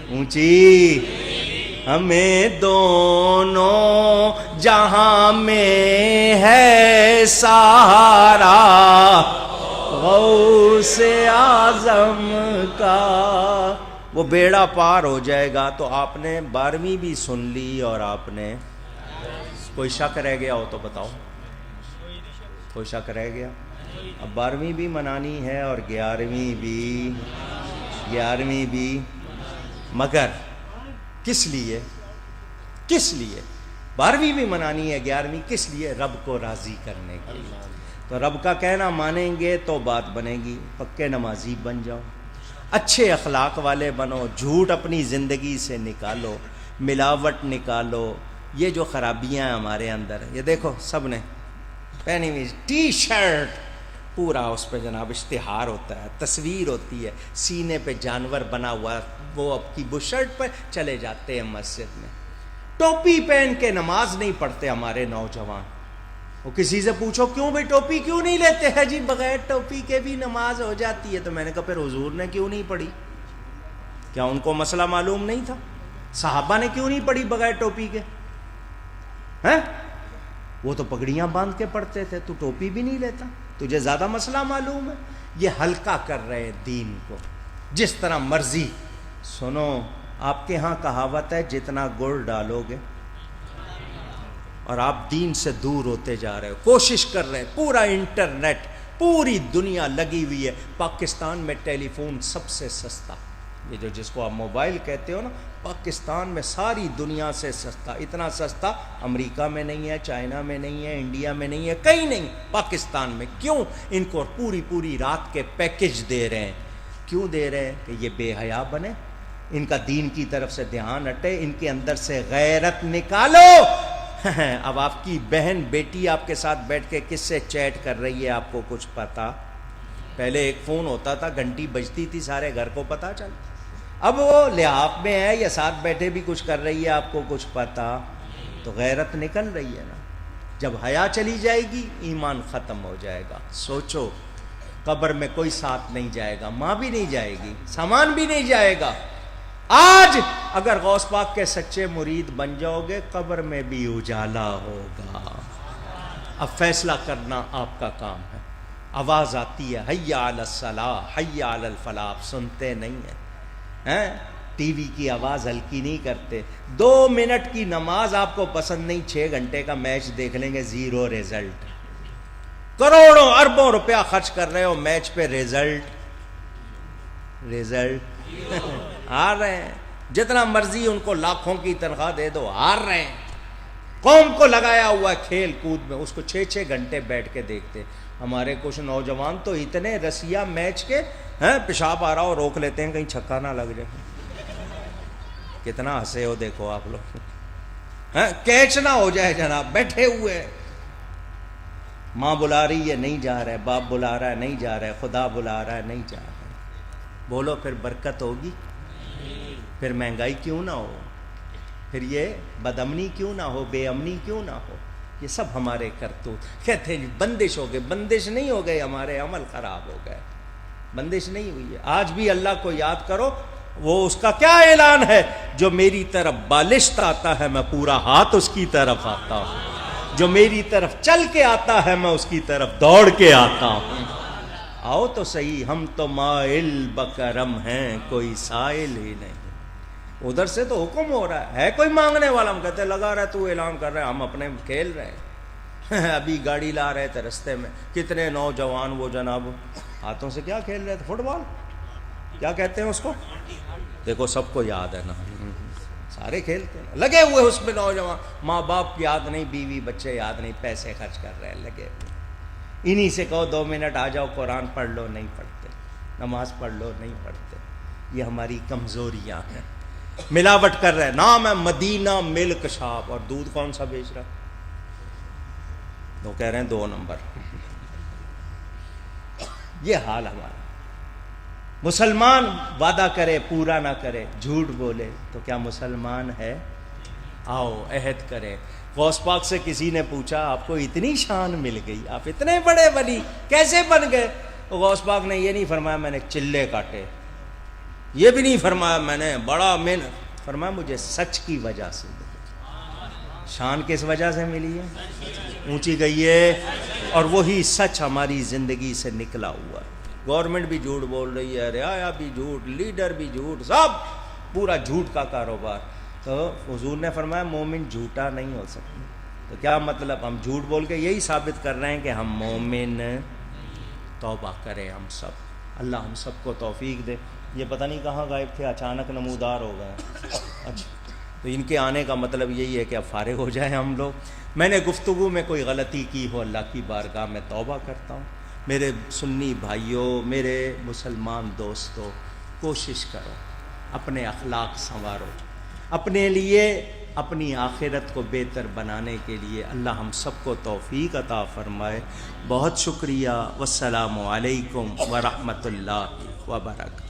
اونچی. ہمیں دونوں جہاں میں ہے سہارا غوث اعظم کا. وہ بیڑا پار ہو جائے گا. تو آپ نے 12ویں بھی سن لی اور آپ نے کوئی شک رہ گیا ہو تو بتاؤ. کوئی شک رہ گیا؟ اب 12ویں بھی منانی ہے اور 11ویں بھی. مگر کس لیے؟ 12ویں بھی منانی ہے، 11ویں کس لیے؟ رب کو راضی کرنے کے لیے. تو رب کا کہنا مانیں گے تو بات بنے گی. پکے نمازی بن جاؤ، اچھے اخلاق والے بنو، جھوٹ اپنی زندگی سے نکالو، ملاوٹ نکالو. یہ جو خرابیاں ہیں ہمارے اندر، یہ دیکھو سب نے پہنی ہوئی ٹی شرٹ، پورا اس پہ جناب اشتہار ہوتا ہے، تصویر ہوتی ہے، سینے پہ جانور بنا ہوا، وہ اب کی بشرٹ پہ چلے جاتے ہیں مسجد میں. ٹوپی پہن کے نماز نہیں پڑھتے ہمارے نوجوان. وہ کسی سے پوچھو کیوں بھائی ٹوپی کیوں نہیں لیتے ہیں؟ جی بغیر ٹوپی کے بھی نماز ہو جاتی ہے. تو میں نے کہا پھر حضور نے کیوں نہیں پڑھی؟ کیا ان کو مسئلہ معلوم نہیں تھا؟ صحابہ نے کیوں نہیں پڑھی بغیر ٹوپی کے؟ ہیں؟ وہ تو پگڑیاں باندھ کے پڑھتے تھے، تو ٹوپی بھی نہیں لیتا. تجھے زیادہ مسئلہ معلوم ہے. یہ ہلکا کر رہے ہیں دین کو جس طرح مرضی. سنو، آپ کے ہاں کہاوت ہے جتنا گڑ ڈالو گے، اور آپ دین سے دور ہوتے جا رہے ہو. کوشش کر رہے ہیں، پورا انٹرنیٹ، پوری دنیا لگی ہوئی ہے. پاکستان میں ٹیلی فون سب سے سستا، یہ جو جس کو آپ موبائل کہتے ہو نا، پاکستان میں ساری دنیا سے سستا. اتنا سستا امریکہ میں نہیں ہے، چائنا میں نہیں ہے، انڈیا میں نہیں ہے، کہیں نہیں، پاکستان میں. کیوں؟ ان کو پوری رات کے پیکج دے رہے ہیں. کیوں دے رہے ہیں؟ کہ یہ بے حیا بنے، ان کا دین کی طرف سے دھیان ہٹے، ان کے اندر سے غیرت نکالو. اب آپ کی بہن بیٹی آپ کے ساتھ بیٹھ کے کس سے چیٹ کر رہی ہے آپ کو کچھ پتا؟ پہلے ایک فون ہوتا تھا، گھنٹی بجتی تھی، سارے گھر کو پتا چل. اب وہ لحاف میں ہے یا ساتھ بیٹھے بھی کچھ کر رہی ہے، آپ کو کچھ پتا؟ تو غیرت نکل رہی ہے نا. جب حیا چلی جائے گی ایمان ختم ہو جائے گا. سوچو، قبر میں کوئی ساتھ نہیں جائے گا، ماں بھی نہیں جائے گی، سامان بھی نہیں جائے گا. آج اگر غوث پاک کے سچے مرید بن جاؤ گے، قبر میں بھی اجالا ہوگا. اب فیصلہ کرنا آپ کا کام ہے. آواز آتی ہے حی علی الصلاح، حی علی الفلاح، آپ سنتے نہیں ہیں. ٹی وی کی آواز ہلکی نہیں کرتے. 2 منٹ کی نماز آپ کو پسند نہیں, 6 گھنٹے کا میچ دیکھ لیں گے, زیرو ریزلٹ. کروڑوں اربوں روپیہ خرچ کر رہے ہو میچ پہ, رزلٹ ہار رہے ہیں. جتنا مرضی ان کو لاکھوں کی تنخواہ دے دو, ہار رہے ہیں. قوم کو لگایا ہوا کھیل کود میں, اس کو 6 گھنٹے بیٹھ کے دیکھتے. ہمارے کچھ نوجوان تو اتنے رسیا میچ کے ہیں, پیشاب آ رہا ہو روک لیتے ہیں کہیں چھکا نہ لگ جائے. کتنا ہنسے ہو دیکھو آپ لوگ, کیچ نہ ہو جائے جناب, بیٹھے ہوئے. ماں بلا رہی ہے نہیں جا رہا ہے, باپ بلا رہا ہے نہیں جا رہا ہے, خدا بلا رہا ہے نہیں جا رہا ہے. بولو پھر برکت ہوگی؟ پھر مہنگائی کیوں نہ ہو, پھر یہ بدامنی کیوں نہ ہو, بے امنی کیوں نہ ہو؟ یہ سب ہمارے کرتوت. کہتے ہیں بندش ہو گئے, بندش نہیں ہو گئے, ہمارے عمل خراب ہو گئے, بندش نہیں ہوئی ہے. آج بھی اللہ کو یاد کرو, وہ اس کا کیا اعلان ہے, جو میری طرف بالشت آتا ہے میں پورا ہاتھ اس کی طرف آتا ہوں, جو میری طرف چل کے آتا ہے میں اس کی طرف دوڑ کے آتا ہوں. آؤ تو صحیح, ہم تو مائل بکرم ہیں, کوئی سائل ہی نہیں. ادھر سے تو حکم ہو رہا ہے کوئی مانگنے والا, ہم کہتے لگا رہا ہے تو اعلان کر رہے ہیں, ہم اپنے کھیل رہے ہیں. ابھی گاڑی لا رہے تھے رستے میں, کتنے نوجوان وہ جناب ہاتھوں سے کیا کھیل رہے تھے, فٹ بال کیا کہتے ہیں اس کو, دیکھو سب کو یاد ہے نا, سارے کھیلتے ہیں, لگے ہوئے اس میں نوجوان. ماں باپ یاد نہیں, بیوی بچے یاد نہیں, پیسے خرچ کر رہے ہیں لگے ہوئے. انہی سے کہو 2 منٹ آ جاؤ, قرآن پڑھ لو نہیں پڑھتے, نماز پڑھ لو نہیں پڑھتے. یہ ہماری کمزوریاں ہیں. ملاوٹ کر رہے ہیں, نام ہے مدینہ ملک شاپ, اور دودھ کون سا بیچ رہا, تو کہہ رہے ہیں 2 نمبر. یہ حال ہمارا. مسلمان وعدہ کرے پورا نہ کرے, جھوٹ بولے تو کیا مسلمان ہے؟ آؤ عہد کرے. غوث پاک سے کسی نے پوچھا آپ کو اتنی شان مل گئی, آپ اتنے بڑے ولی کیسے بن گئے؟ غوث پاک نے یہ نہیں فرمایا میں نے چلے کاٹے, یہ بھی نہیں فرمایا میں نے بڑا فرمایا مجھے سچ کی وجہ سے. شان کس وجہ سے ملی ہے؟ اونچی گئی ہے, اور وہی سچ ہماری زندگی سے نکلا ہوا ہے. گورنمنٹ بھی جھوٹ بول رہی ہے, رعایا بھی جھوٹ, لیڈر بھی جھوٹ, سب پورا جھوٹ کا کاروبار. تو حضور نے فرمایا مومن جھوٹا نہیں ہو سکتا. تو کیا مطلب, ہم جھوٹ بول کے یہی ثابت کر رہے ہیں کہ ہم مومن. توبہ کریں ہم سب, اللہ ہم سب کو توفیق دے. یہ پتہ نہیں کہاں غائب تھے, اچانک نمودار ہو گئے. اچھا, تو ان کے آنے کا مطلب یہی ہے کہ اب فارغ ہو جائیں ہم لوگ. میں نے گفتگو میں کوئی غلطی کی ہو, اللہ کی بارگاہ میں توبہ کرتا ہوں. میرے سنی بھائیوں, میرے مسلمان دوستوں, کوشش کرو اپنے اخلاق سنوارو, اپنے لیے اپنی آخرت کو بہتر بنانے کے لیے اللہ ہم سب کو توفیق عطا فرمائے. بہت شکریہ. والسلام علیکم ورحمۃ اللہ وبرکاتہ.